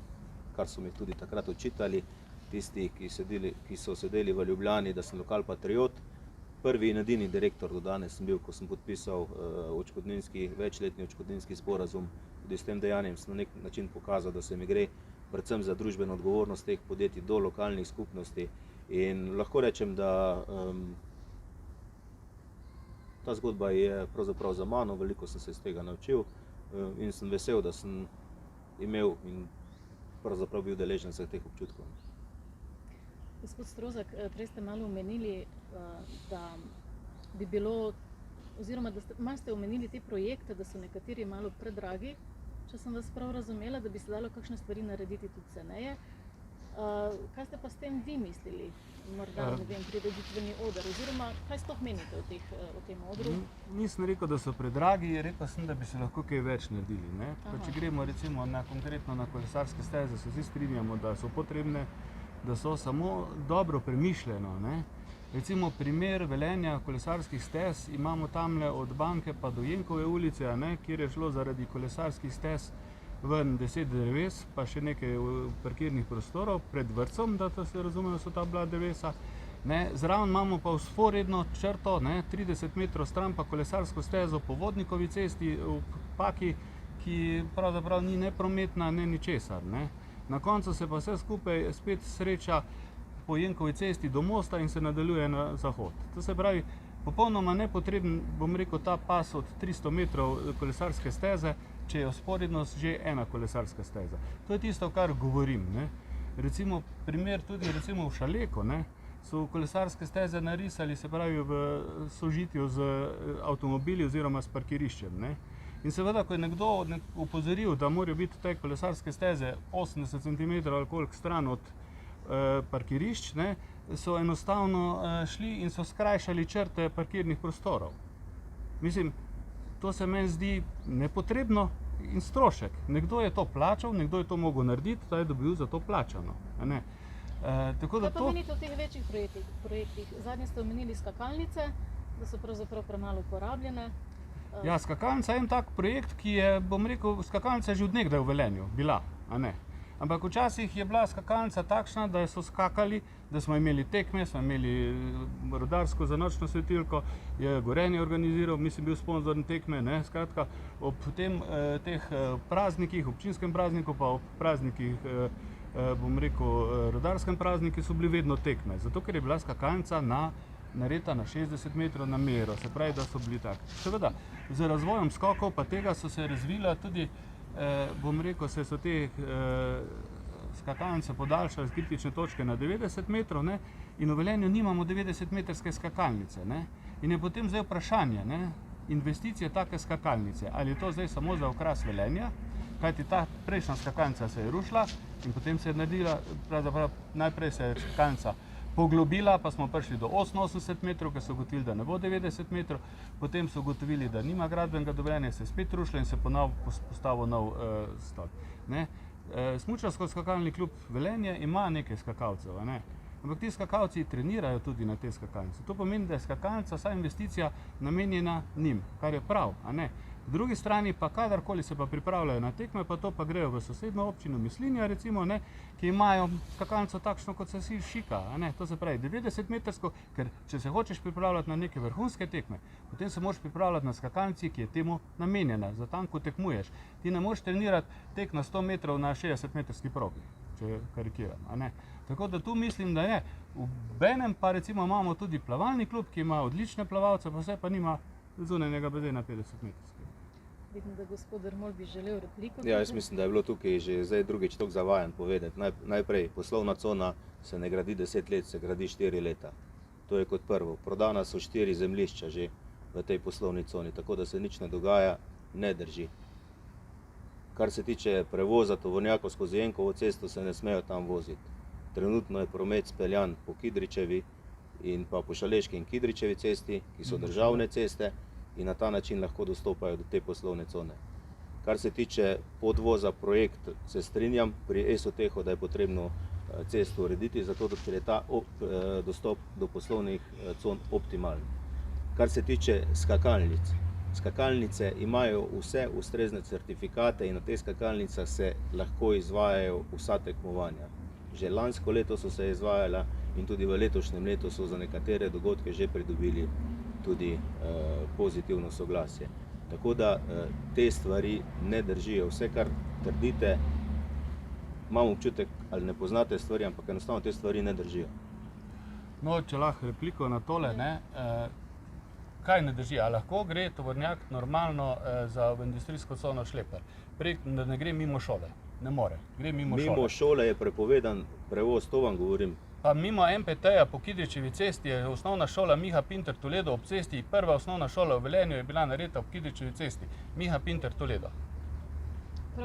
kar so mi tudi takrat očitali, tisti, ki so sedeli v Ljubljani, da sem lokalpatriot. Prvi in edini direktor do danes sem bil, ko sem podpisal večletni odškodninski sporazum. Tudi s tem dejanjem sem na nek način pokazal, da se mi gre predvsem za družbeno odgovornost teh podjetij do lokalnih skupnosti. In lahko rečem, da ta zgodba je pravzaprav za mano, veliko sem se iz tega naučil in sem vesel, da sem imel in pravzaprav bil deležen vseh teh občutkov. Gospod Strozak, prej ste malo omenili, da bi bilo, oziroma da malo ste omenili te projekte, da so nekateri malo predragi, če sem vas prav razumela, da bi se dalo kakšne stvari narediti tudi ceneje. Kaj ste pa s tem vi mislili? Morda, ne vem, prireditveni oder, oziroma kaj sploh menite o tem odru? Nisem rekel, da so predragi, rekel sem, da bi se lahko kaj več naredili. Ne? Če gremo recimo konkretno na kolesarske steze, se vsi strinjamo, da so potrebne, da so samo dobro premišljeno. Ne? Recimo primer Velenja kolesarskih stez imamo tamle od Banke pa do Jenkove ulice, kjer je šlo zaradi kolesarskih stez ven 10 dreves, pa še nekaj parkirnih prostorov pred vrtcem, da to se razume, da so ta bila drevesa. Zraven imamo pa vzporedno črto, 30 metrov stran pa kolesarsko stezo po Vodnikovi cesti v Paki, ki pravzaprav ni neprometna, ne ničesar. Na koncu se pa vse skupaj spet sreča po Jenkovi cesti do mosta in se nadaljuje na zahod. To se pravi, popolnoma nepotreben, bom rekel, ta pas od 300 metrov kolesarske steze, če je vzporedno že ena kolesarska steza. To je tisto, kar govorim. Recimo primer tudi recimo v Šaleku, so kolesarske steze narisali, se pravi v sožitju z avtomobili oziroma s parkiriščem. In seveda, ko je nekdo opozoril, da morajo biti te kolesarske steze 80 cm ali koliko stran od parkirišč, so enostavno šli in so skrajšali črte parkirnih prostorov. Mislim, to se meni zdi nepotrebno in strošek. Nekdo je to plačal, nekdo je to mogel narediti, da je dobil za to plačano. Kaj pa menite o teh večjih projektih? Zadnje ste omenili skakalnice, da so pravzaprav premalo uporabljene. Ja, skakalnica je en tak projekt, ki je, bom rekel, skakalnica že od nekdaj v Velenju bila, Ampak včasih je bila skakalnica takšna, da so skakali, da smo imeli tekme, smo imeli rudarsko zanočno svetilko, je Gorenje organiziral, mislim, bil sponzor tekme, skratka, ob teh praznikih, občinskem prazniku pa ob praznikih, bom rekel, rudarskem prazniki so bili vedno tekme, zato ker je bila skakalnica narejena na 60 metrov na mero, se pravi, da so bili tak. Seveda, z razvojem skokov pa tega so se razvila tudi, bom rekel, so te skakalnice podaljšale z kritične točke na 90 metrov in v Velenju nimamo 90-metrske skakalnice. In je potem zdaj vprašanje, investicije take skakalnice, ali je to zdaj samo za okras Velenja, kajti ta prejšnja skakalnica se je rušila in potem se je naredila, pravzaprav najprej se je skakalnica poglobila, pa smo prišli do 88 metrov, ker so ugotovili, da ne bo 90 metrov, potem so ugotovili, da nima gradbenega dovoljenja, se je spet rušila in se postavil nov stolp. Smučarsko skakalni klub Velenje ima nekaj skakalcev, ampak ti skakalci trenirajo tudi na te skakalnice. To pomeni, da je skakalnica vsa investicija namenjena njim, kar je prav, a ne. Po drugi strani pa kadarkoli se pa pripravljajo na tekme, pa to pa grejo v sosednjo občino Mislinja, recimo, ne, ki imajo skakalnico takšno, kot se si šika, a ne. To se pravi 90-metrsko, ker če se hočeš pripravljati na neke vrhunske tekme, potem se moraš pripravljati na skakalnici, ki je temu namenjena, za tam, ko tekmuješ. Ti ne moreš trenirati tek na 100 metrov na 60-metrski progi, če karikiram, a ne. Tako da tu mislim, da je. Obenem pa recimo imamo tudi plavalni klub, ki ima odlične plavalce, pa vse pa nima zunanjega bazena 50-metrskega. Vidim, da gospod Dermol bi želel repliko. Ja, jaz mislim, da je bilo tukaj že zdaj drugič toliko zavajanj povedati. Najprej, poslovna cona se ne gradi 10 let, se gradi 4 leta. To je kot prvo. Prodana so 4 zemljišča že v tej poslovni coni, tako da se nič ne dogaja, ne drži. Kar se tiče prevoza tovornjakov skozi Jenkovo cesto, se ne smejo tam voziti. Trenutno je promet speljan po Kidričevi in pa po Šaleški in Kidričevi cesti, ki so državne ceste, in na ta način lahko dostopajo do te poslovne cone. Kar se tiče podvoza projekt, se strinjam pri ESOTEH-u, da je potrebno cesto urediti, zato ker je ta dostop do poslovnih con optimalen. Kar se tiče skakalnic, skakalnice imajo vse ustrezne certifikate in na teh skakalnicah se lahko izvajajo vsa tekmovanja. Že lansko leto so se izvajala in tudi v letošnjem letu so za nekatere dogodke že pridobili tudi pozitivno soglasje. Tako da te stvari ne držijo. Vse, kar trdite, imam občutek, ali ne poznate stvari, ampak enostavno te stvari ne držijo. No, če lahko repliko na tole, ne, kaj ne drži? A lahko gre tovornjak normalno v industrijsko cono Šleper? Da ne gre mimo šole? Ne more. Gre mimo šole. Mimo šole je prepovedan prevoz, to vam govorim. Pa mimo MPT-ja po Kidričevi cesti je osnovna šola Miha Pinter Toledo ob cesti. Prva osnovna šola v Velenju je bila narejena ob Kidričevi cesti. Miha Pinter Toledo.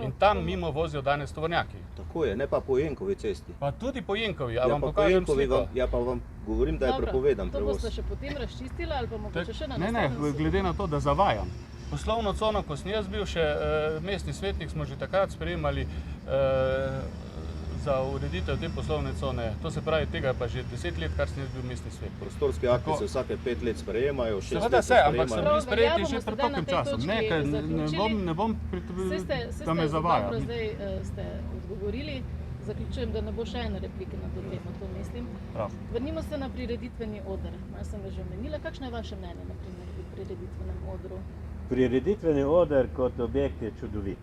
In tam mimo vozijo danes tovornjaki. Tako je, ne pa po Jenkovi cesti. Pa tudi po Jenkovi, a Ja, vam pa po pokažem Jenkovi sliko. ja, pa vam govorim, da je prepovedan To prevoz. boste še potem razčistila ali pa mogoče še na Ne, naslednjem glede na to, da zavajam. Poslovno cono, ko sem jaz bil še mestni svetnik, smo že takrat sprejemali za ureditev te poslovne cone. To se pravi, tega je pa že 10 let, kar sem jaz bil mestni svetnik. Prostorski akti Tako. se vsake 5 let sprejemajo, 6 Seveda let se, ampak so sprejemajo. bili sprejeti Prav, že bomo pred sedaj na toliko tej časom. točki Ne, ker zaključili. ne bom da me zavaja. Dobro, zdaj ste odgovorili. Zaključujem, da ne bo še ene replike na to temo, to mislim. Prav. Vrnimo se na prireditveni oder. Malo sem ga že omenila. Kakšno je vaše mnenje na prireditvenem odru? Prireditveni oder kot objekt je čudovit.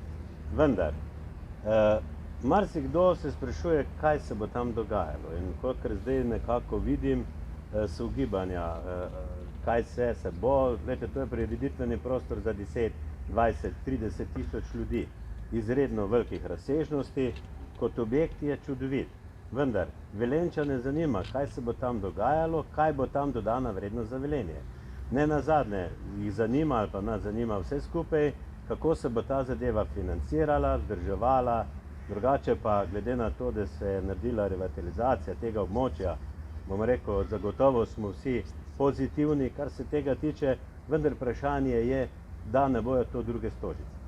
Vendar, marsikdo se sprašuje, kaj se bo tam dogajalo. In kot zdaj nekako vidim, so ugibanja, kaj se bo. Glede, to je prireditveni prostor za 10, 20, 30 tisoč ljudi. Izredno velikih razsežnosti. Kot objekt je čudovit. Vendar, Velenjčane zanima, kaj se bo tam dogajalo, kaj bo tam dodana vrednost za Velenje. Ne nazadnje jih zanima ali pa nas zanima vse skupaj, kako se bo ta zadeva financirala, vzdrževala, drugače pa glede na to, da se je naredila revitalizacija tega območja, bom rekel, zagotovo smo vsi pozitivni, kar se tega tiče, vendar vprašanje je, da ne bojo to druge Stožice.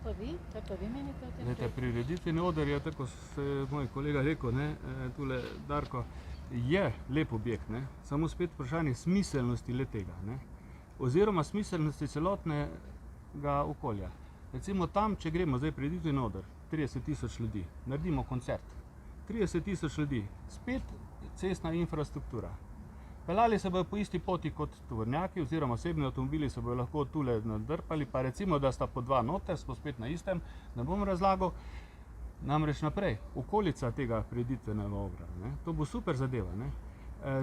Pa vi? Kaj pa vi menite o tem? Glejte, prireditveni oder je, tako se je moj kolega rekel, ne, tule Darko, je lep objekt, ne, samo spet vprašanje smiselnosti le-tega, ne, oziroma smiselnosti celotnega okolja. Recimo tam, če gremo zdaj prireditveni oder, 30 tisoč ljudi, naredimo koncert, 30 tisoč ljudi, spet cestna infrastruktura. Peljali se bojo po isti poti kot tovornjaki, oziroma osebni avtomobili se bojo lahko tule nadrpali, pa recimo, da sta po dva noter, smo spet na istem, ne bom razlagal. Namreč naprej, okolica tega prireditvenega obra, ne, to bo super zadeva. Ne.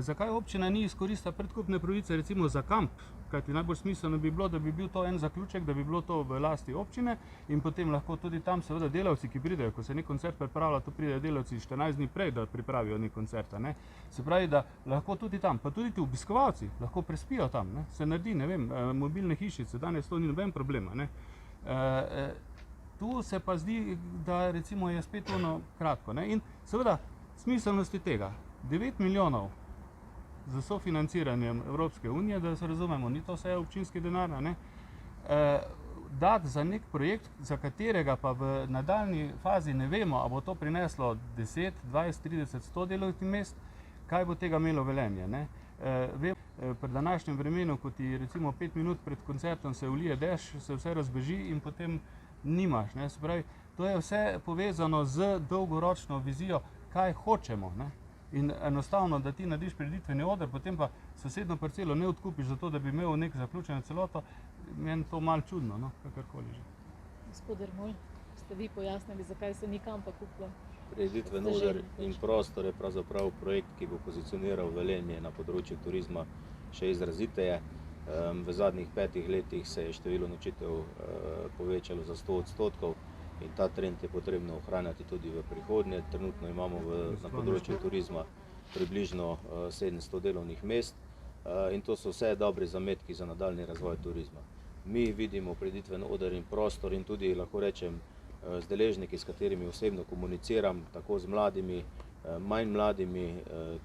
Zakaj občina ni izkoristila predkupne pravice recimo za kamp? Kajti najbolj smiselno bi bilo, da bi bil to en zaključek, da bi bilo to v lasti občine in potem lahko tudi tam seveda delavci, ki pridejo, ko se nek koncert pripravlja, to pridejo delavci 14 dni prej, da pripravijo nek koncert. Ne. Se pravi, da lahko tudi tam, pa tudi ti obiskovalci lahko prespijo tam, ne. Se naredi, ne vem, mobilne hišice, danes to ni noben problema. Ne. Tu se pa zdi, da recimo je spet ono kratko. Ne. In seveda smiselnosti tega, 9 milijonov za sofinanciranjem Evropske unije, da se razumemo, ni to vse občinski denar, ne? dati za nek projekt, za katerega pa v nadaljni fazi ne vemo, ali bo to prineslo 10, 20, 30, 100 delovnih mest, kaj bo tega imelo Velenje. Ne? Pri današnjem vremenu, ko ti recimo 5 minut pred koncertom se ulije dež, se vse razbeži in potem nimaš. Ne? Se pravi, to je vse povezano z dolgoročno vizijo, kaj hočemo. Ne? In enostavno, da ti narediš prireditveni oder, potem pa sosedno parcelo ne odkupiš zato, da bi imel nek zaključeno celoto, meni to malo čudno, no? Kakorkoli že. Gospod Dermol, ste vi pojasnili, zakaj se ni kampa kupilo? Prireditveni oder in prostor je pravzaprav projekt, ki bo pozicioniral Velenje na področju turizma še izraziteje. V zadnjih 5 letih se je število nočitev povečalo za 100% in ta trend je potrebno ohranjati tudi v prihodnje. Trenutno imamo na področju turizma približno 700 delovnih mest in to so vse dobri zametki za nadaljni razvoj turizma. Mi vidimo prireditveni oder in prostor in tudi, lahko rečem, z deležniki, s katerimi osebno komuniciram, tako z mladimi, manj mladimi,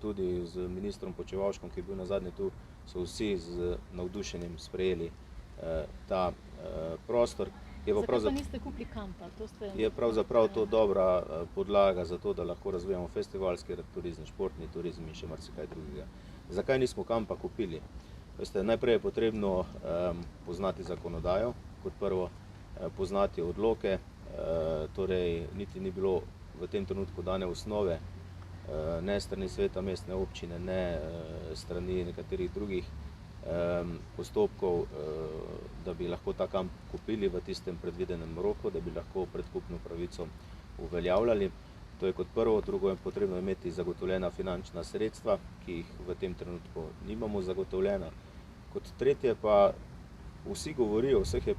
tudi z ministrom Počivalškom, ki je bil nazadnje tu, so vsi z navdušenjem sprejeli ta prostor. Zakaj pa niste kupili kampa? Je pravzaprav to dobra podlaga za to, da lahko razvijamo festivalski turizem, športni turizem in še marsikaj drugega. Zakaj nismo kampa kupili? Veste, najprej je potrebno poznati zakonodajo, kot prvo, poznati odloke, torej niti ni bilo v tem trenutku dane osnove, ne strani sveta mestne občine, ne strani nekaterih drugih postopkov, da bi lahko ta kamp kupili v tistem predvidenem roku, da bi lahko predkupno pravico uveljavljali. To je kot prvo. Drugo je potrebno imeti zagotovljena finančna sredstva, ki jih v tem trenutku nimamo zagotovljena. Kot tretje pa vsi govorijo, vseh je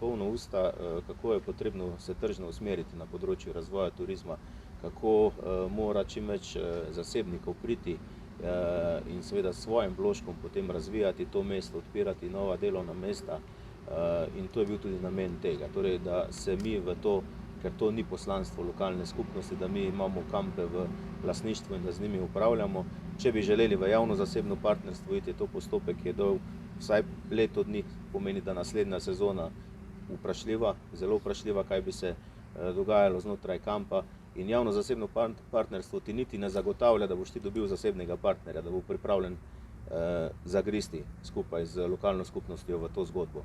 polno usta, kako je potrebno se tržno usmeriti na področju razvoja turizma, kako mora čim več zasebnikov priti in seveda s svojim vložkom potem razvijati to mesto, odpirati nova delovna mesta in to je bil tudi namen tega. Torej, da se mi v to, ker to ni poslanstvo lokalne skupnosti, da mi imamo kampe v lastništvu in da z njimi upravljamo. Če bi želeli v javno-zasebno partnerstvo iti, je to postopek, ki je dolg vsaj leto dni, pomeni, da naslednja sezona vprašljiva, zelo vprašljiva, kaj bi se dogajalo znotraj kampa. In javno-zasebno partnerstvo ti niti ne zagotavlja, da boš ti dobil zasebnega partnerja, da bo pripravljen zagristi skupaj z lokalno skupnostjo v to zgodbo.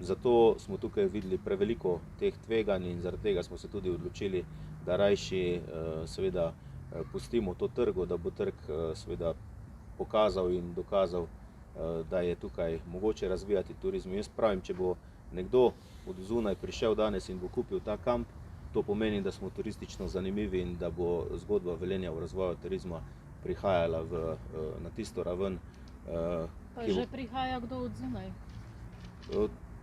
Zato smo tukaj videli preveliko teh tveganj in zaradi tega smo se tudi odločili, da rajši seveda pustimo to trgu, da bo trg seveda pokazal in dokazal, da je tukaj mogoče razvijati turizem. Jaz pravim, če bo nekdo od zunaj prišel danes in bo kupil ta kamp, to pomeni, da smo turistično zanimivi in da bo zgodba Velenja v razvoju turizma prihajala na tisto raven. Pa že prihaja kdo od zunaj?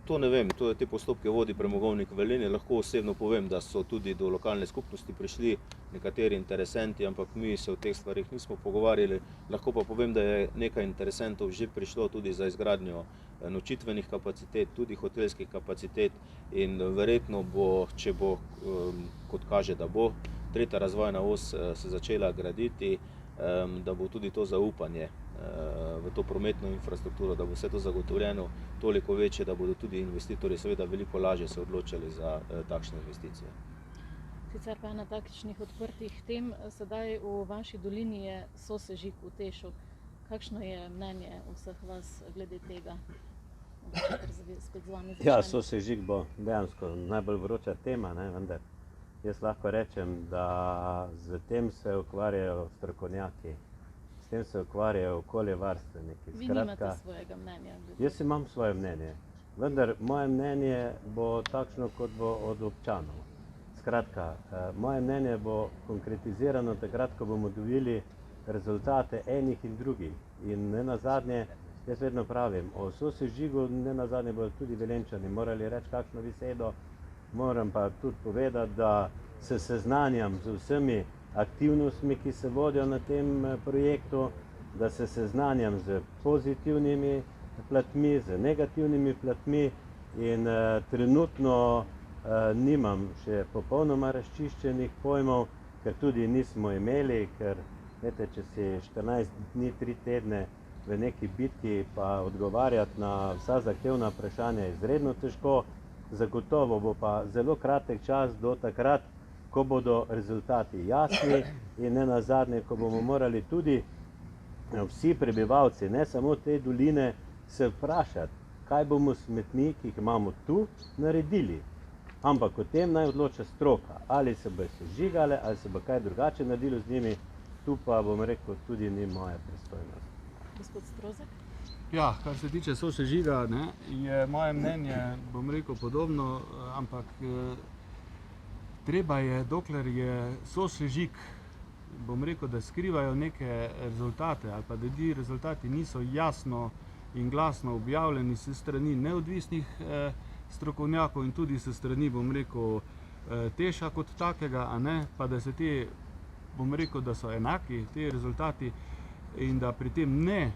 To ne vem, te postopke vodi Premogovnik Velenje. Lahko osebno povem, da so tudi do lokalne skupnosti prišli nekateri interesenti, ampak mi se o teh stvarih nismo pogovarjali. Lahko pa povem, da je nekaj interesentov že prišlo tudi za izgradnjo nočitvenih kapacitet, tudi hotelskih kapacitet in verjetno bo, če bo, kot kaže, da bo tretja razvojna os se začela graditi, da bo tudi to zaupanje v to prometno infrastrukturo, da bo vse to zagotovljeno toliko večje, da bodo tudi investitorji seveda veliko lažje se odločali za takšne investicije. Sicer pa na takšnih odprtih tem, sedaj v vaši dolini je sosežig v Tešu. Kakšno je mnenje vseh vas glede tega? Ja, sosežig bo dejansko najbolj vroča tema, ne, vendar jaz lahko rečem, da z tem se ukvarjajo strokovnjaki, s tem se ukvarjajo okoljevarstveniki. Vi nimate svojega mnenja? Jaz imam svoje mnenje, vendar moje mnenje bo takšno, kot bo od občanov. Skratka, moje mnenje bo konkretizirano takrat, ko bomo dobili rezultate enih in drugih. In nenazadnje, jaz vedno pravim, o sosežigu nenazadnje bodo tudi Velenjčani morali reči kakšno besedo. Moram pa tudi povedati, da se seznanjam z vsemi aktivnostmi, ki se vodijo na tem projektu, da se seznanjam z pozitivnimi platmi, z negativnimi platmi in trenutno nimam še popolnoma razčiščenih pojmov, ker tudi nismo imeli, ker veste, če si 14 dni, 3 tedne v neki bitki, pa odgovarjati na vsa zahtevna vprašanja je izredno težko. Zagotovo bo pa zelo kratek čas do takrat, ko bodo rezultati jasni in ne nazadnje, ko bomo morali tudi vsi prebivalci, ne samo te doline, se vprašati, kaj bomo s smetmi, ki jih imamo tu, naredili. Ampak o tem naj odloča stroka, ali se bo sežigale, ali se bo kaj drugače naredilo z njimi, tu pa bom rekel, tudi ni moja pristojnost. Gospod Strozek? Ja, kar se tiče sosežiga, ne, je moje mnenje, bom rekel, podobno, ampak treba je, dokler je sosežig, bom rekel, da skrivajo neke rezultate ali pa da ti rezultati niso jasno in glasno objavljeni s strani neodvisnih strokovnjakov in tudi s strani, bom rekel, Teša kot takega, a ne, pa da se te, bom rekel, da so enaki ti rezultati in da pri tem ne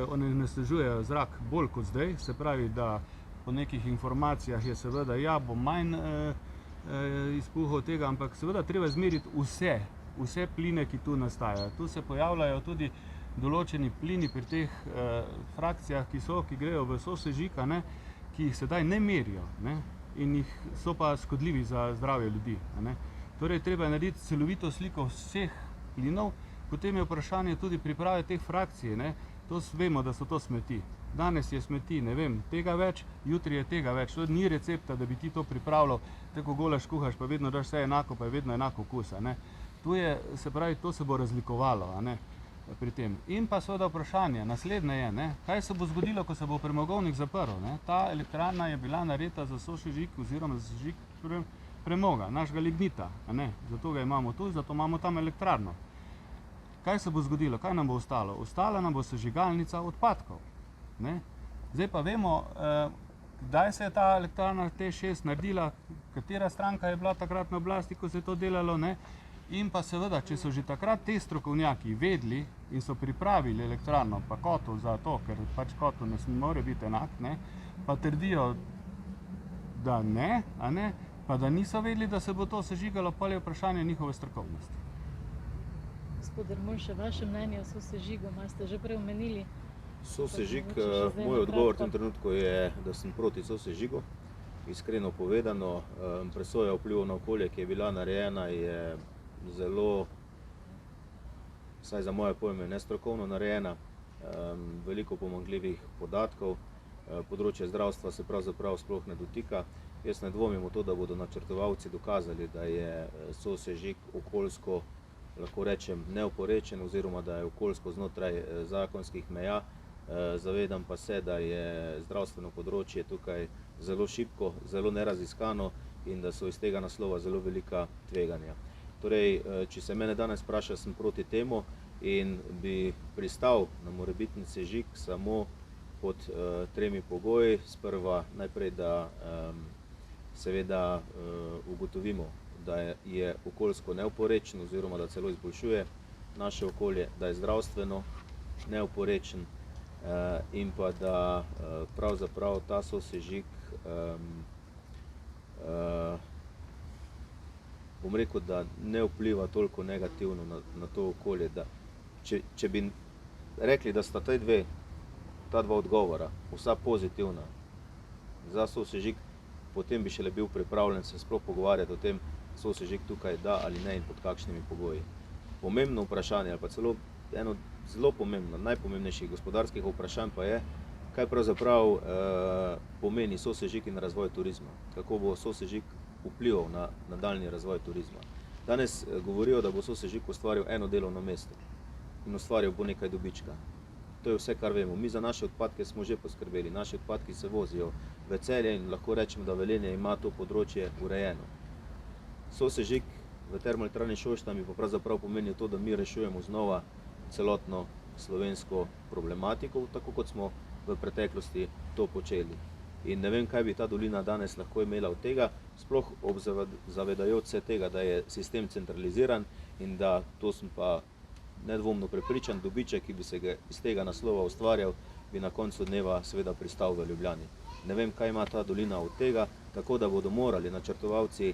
onesnažujejo zrak bolj kot zdaj, se pravi, da po nekih informacijah je seveda, ja, bo manj izpuhov tega, ampak seveda treba izmeriti vse pline, ki tu nastajajo. Tu se pojavljajo tudi določeni plini pri teh frakcijah, ki grejo v sosežig, ki jih sedaj ne merijo, ne, in jih so pa škodljivi za zdravje ljudi. Ne. Torej, treba je narediti celovito sliko vseh plinov, potem je vprašanje tudi priprave teh frakcij. Ne. To vemo, da so to smeti. Danes je smeti, ne vem, tega več, jutri je tega več. To ni recepta, da bi ti to pripravljal, tako golaš, kuhaš, pa vedno daš vse enako, pa je vedno enako okusa. Se pravi, to se bo razlikovalo, a ne, pri tem. In pa seveda vprašanje, naslednje je, ne, kaj se bo zgodilo, ko se bo premogovnik zaprl. Ne. Ta elektrarna je bila narejena za sosežig oziroma za sežig premoga, našega lignita, a ne. Zato ga imamo tu, zato imamo tam elektrarno. Kaj se bo zgodilo, kaj nam bo ostalo? Ostala nam bo sežigalnica odpadkov. Ne. Zdaj pa vemo, kdaj se je ta elektrarna T6 naredila, katera stranka je bila takrat na oblasti, ko se je to delalo, ne. In pa seveda, če so že takrat te strokovnjaki vedeli in so pripravili elektrarno, pa kotel za to, ker pač kotel ne more biti enak, ne, pa trdijo, da ne, a ne, pa da niso vedeli, da se bo to sežigalo, pa je vprašanje njihove strokovnosti. Gospod Dermol, še vaše mnenje o sosežigu, ste že prej omenili? Sosežig, moj odgovor v tem trenutku je, da sem proti sosežigu. Iskreno povedano, presoja vplivov na okolje, ki je bila narejena, je zelo, vsaj za moje pojme, nestrokovno narejena. Veliko pomanjkljivih podatkov, področje zdravstva se pravzaprav sploh ne dotika. Jaz ne dvomim v to, da bodo načrtovalci dokazali, da je sosežig okoljsko, lahko rečem, neoporečen oziroma da je okoljsko znotraj zakonskih meja. Zavedam pa se, da je zdravstveno področje tukaj zelo šibko, zelo neraziskano in da so iz tega naslova zelo velika tveganja. Torej, če se mene danes vpraša, sem proti temu in bi pristal na morebitni sežig samo pod tremi pogoji. Sprva najprej, da seveda ugotovimo, da je okoljsko neoporečen oziroma da celo izboljšuje naše okolje, da je zdravstveno neoporečen in pa da pravzaprav ta sosežig, bom rekel, da ne vpliva toliko negativno na to okolje. Da, če bi rekli, da sta ta dva odgovora, vsa pozitivna za sosežig, potem bi šele bil pripravljen se sploh pogovarjati o tem, sosežig tukaj da ali ne in pod kakšnimi pogoji. Pomembno vprašanje, ali pa celo eno zelo pomembno, najpomembnejših gospodarskih vprašanj pa je, kaj pravzaprav pomeni sosežig in razvoj turizma. Kako bo sosežig vplival na nadaljnji razvoj turizma. Danes govorijo, da bo sosežig ustvaril eno delovno mesto in ustvaril bo nekaj dobička. To je vse, kar vemo. Mi za naše odpadke smo že poskrbeli. Naši odpadki se vozijo v Celje in lahko rečemo, da Velenje ima to področje urejeno. Sosežig v Termoelektrarni Šoštanj pa pravzaprav pomeni to, da mi rešujemo znova celotno slovensko problematiko, tako kot smo v preteklosti to počeli. In ne vem, kaj bi ta dolina danes lahko imela od tega, sploh zavedajoč se tega, da je sistem centraliziran in da, to sem pa nedvomno prepričan, dobiček, ki bi se ga iz tega naslova ustvarjal, bi na koncu dneva seveda pristal v Ljubljani. Ne vem, kaj ima ta dolina od tega, tako da bodo morali načrtovalci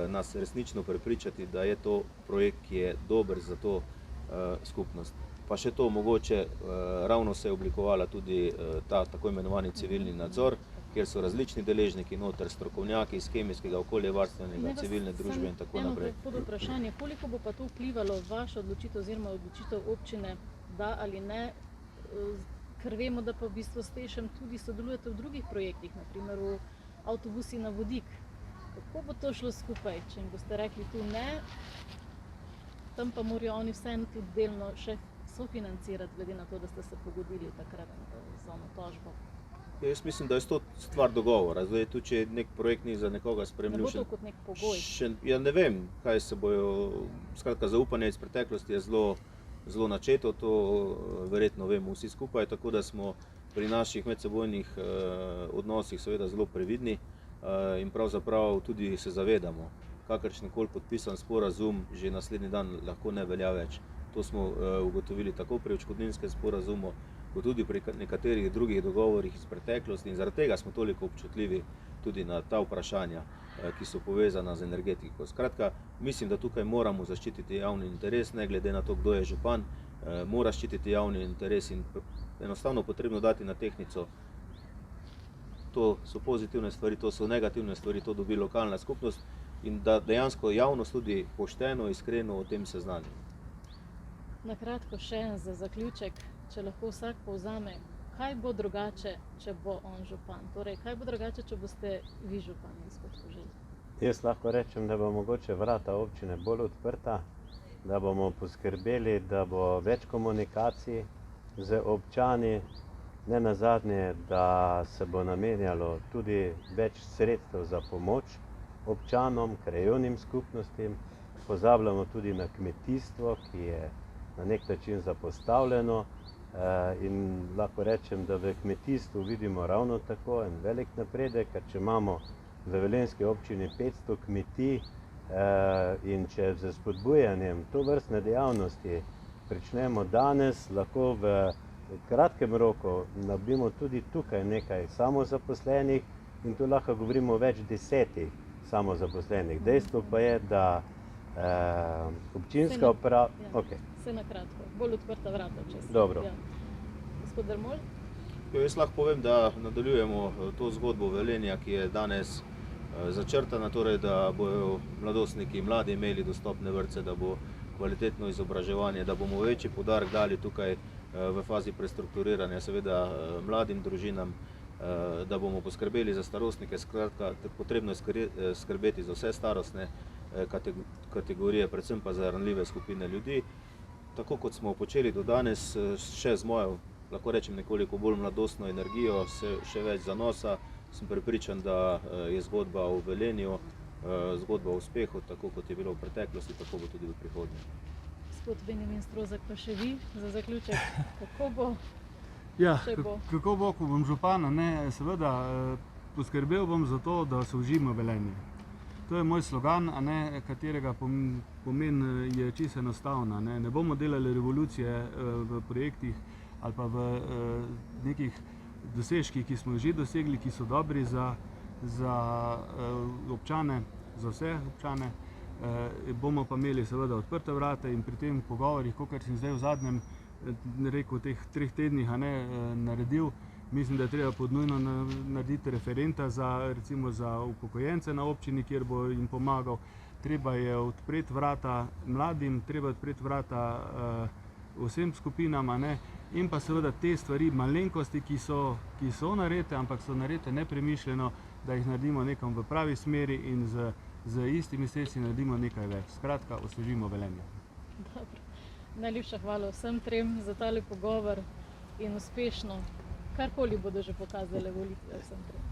nas resnično prepričati, da je to projekt, ki je dober za to skupnost. Pa še to mogoče, ravno se je oblikovala tudi ta tako imenovani civilni nadzor, kjer so različni deležniki noter, strokovnjaki iz kemijskega, okoljevarstvenega, civilne družbe in tako naprej. Pod vprašanje, koliko bo pa to vplivalo vašo odločitev oziroma odločitev občine, da ali ne, ker vemo, da pa v bistvu s Tešem tudi sodelujete v drugih projektih, naprimer v avtobusi na vodik. Kako bo to šlo skupaj, če jim boste rekli tu ne, tam pa morajo oni vseeno tudi delno še sofinancirati, glede na to, da ste se pogodili takrat za ono tožbo. Jaz mislim, da je to stvar dogovora. Zdaj, tudi če nek projekt ni za nekoga Ne sprejemljiv, bo to kot nek pogoj. ja ne vem, kaj se bojo, skratka, zaupanje iz preteklosti je zelo načeto, to verjetno vemo vsi skupaj, tako da smo pri naših medsebojnih odnosih seveda zelo previdni in pravzaprav tudi se zavedamo, kakršenkoli podpisan sporazum že naslednji dan lahko ne velja več. To smo ugotovili tako pri odškodninskem sporazumu, kot tudi pri nekaterih drugih dogovorih iz preteklosti in zaradi tega smo toliko občutljivi tudi na ta vprašanja, ki so povezana z energetiko. Skratka, mislim, da tukaj moramo zaščititi javni interes, ne glede na to, kdo je župan, mora ščititi javni interes in enostavno potrebno dati na tehtnico. To so pozitivne stvari, to so negativne stvari, to dobi lokalna skupnost in da dejansko javnost tudi pošteno, iskreno o tem seznani. Na kratko še za zaključek, če lahko vsak povzame, kaj bo drugače, če bo on župan? Torej, kaj bo drugače, če boste vi župan, gospod Koželj? Jaz lahko rečem, da bo mogoče vrata občine bolj odprta, da bomo poskrbeli, da bo več komunikacij z občani, ne nazadnje, da se bo namenjalo tudi več sredstev za pomoč občanom, krajevnim skupnostim. Pozabljamo tudi na kmetijstvo, ki je na nek način zapostavljeno in lahko rečem, da v kmetijstvu vidimo ravno tako en velik napredek, ker če imamo v velenjski občini 500 kmetij in če z spodbujanjem tovrstne dejavnosti pričnemo danes, lahko v kratkem roku nabimo tudi tukaj nekaj samozaposlenih in tu lahko govorimo o več 10 samozaposlenih. Dejstvo pa je, da občinska uprava... Vse na kratko, bolj odprta vrata, če se... Dobro. Ja. Gospod Dermol? Jaz lahko povem, da nadaljujemo to zgodbo Velenja, ki je danes začrtana, torej da bojo mladostniki, mladi imeli dostopne vrtce, da bo kvalitetno izobraževanje, da bomo večji poudarek dali tukaj v fazi prestrukturiranja, seveda mladim družinam, da bomo poskrbeli za starostnike, skratka, potrebno je skrbeti za vse starostne kategorije, predvsem pa za ranljive skupine ljudi. Tako kot smo počeli do danes, še z mojo, lahko rečem, nekoliko bolj mladostno energijo, še več zanosa, sem prepričan, da je zgodba o Velenju, zgodba o uspehu, tako kot je bilo v preteklosti, tako bo tudi v prihodnje. Gospod Benjamin Strozak, pa še vi za zaključek, kako bo? Ja, kako bo, ko bom župan, seveda poskrbel bom za to, da se užimo Velenje. To je moj slogan, katerega pomen je čisto enostavna. Ne bomo delali revolucije v projektih ali pa v nekih dosežkih, ki smo že dosegli, ki so dobri za občane, za vse občane. Bomo pa imeli seveda odprte vrata in pri tem pogovorih, kakor sem zdaj v zadnjem rekel, teh 3 tednih naredil, mislim, da je treba podnujno narediti referenta recimo za upokojence na občini, kjer bo jim pomagal. Treba je odpreti vrata mladim, treba je odpreti vrata vsem skupinam, in pa seveda te stvari, malenkosti, ki so narejene, ampak so narejene nepremišljeno, da jih naredimo nekam v pravi smeri in z istimi sredstvi naredimo nekaj več. Skratka, osvežimo Velenje. Dobro. Najlepša hvala vsem trem za tale pogovor in uspešno, karkoli bodo že pokazale volitve vsem trem.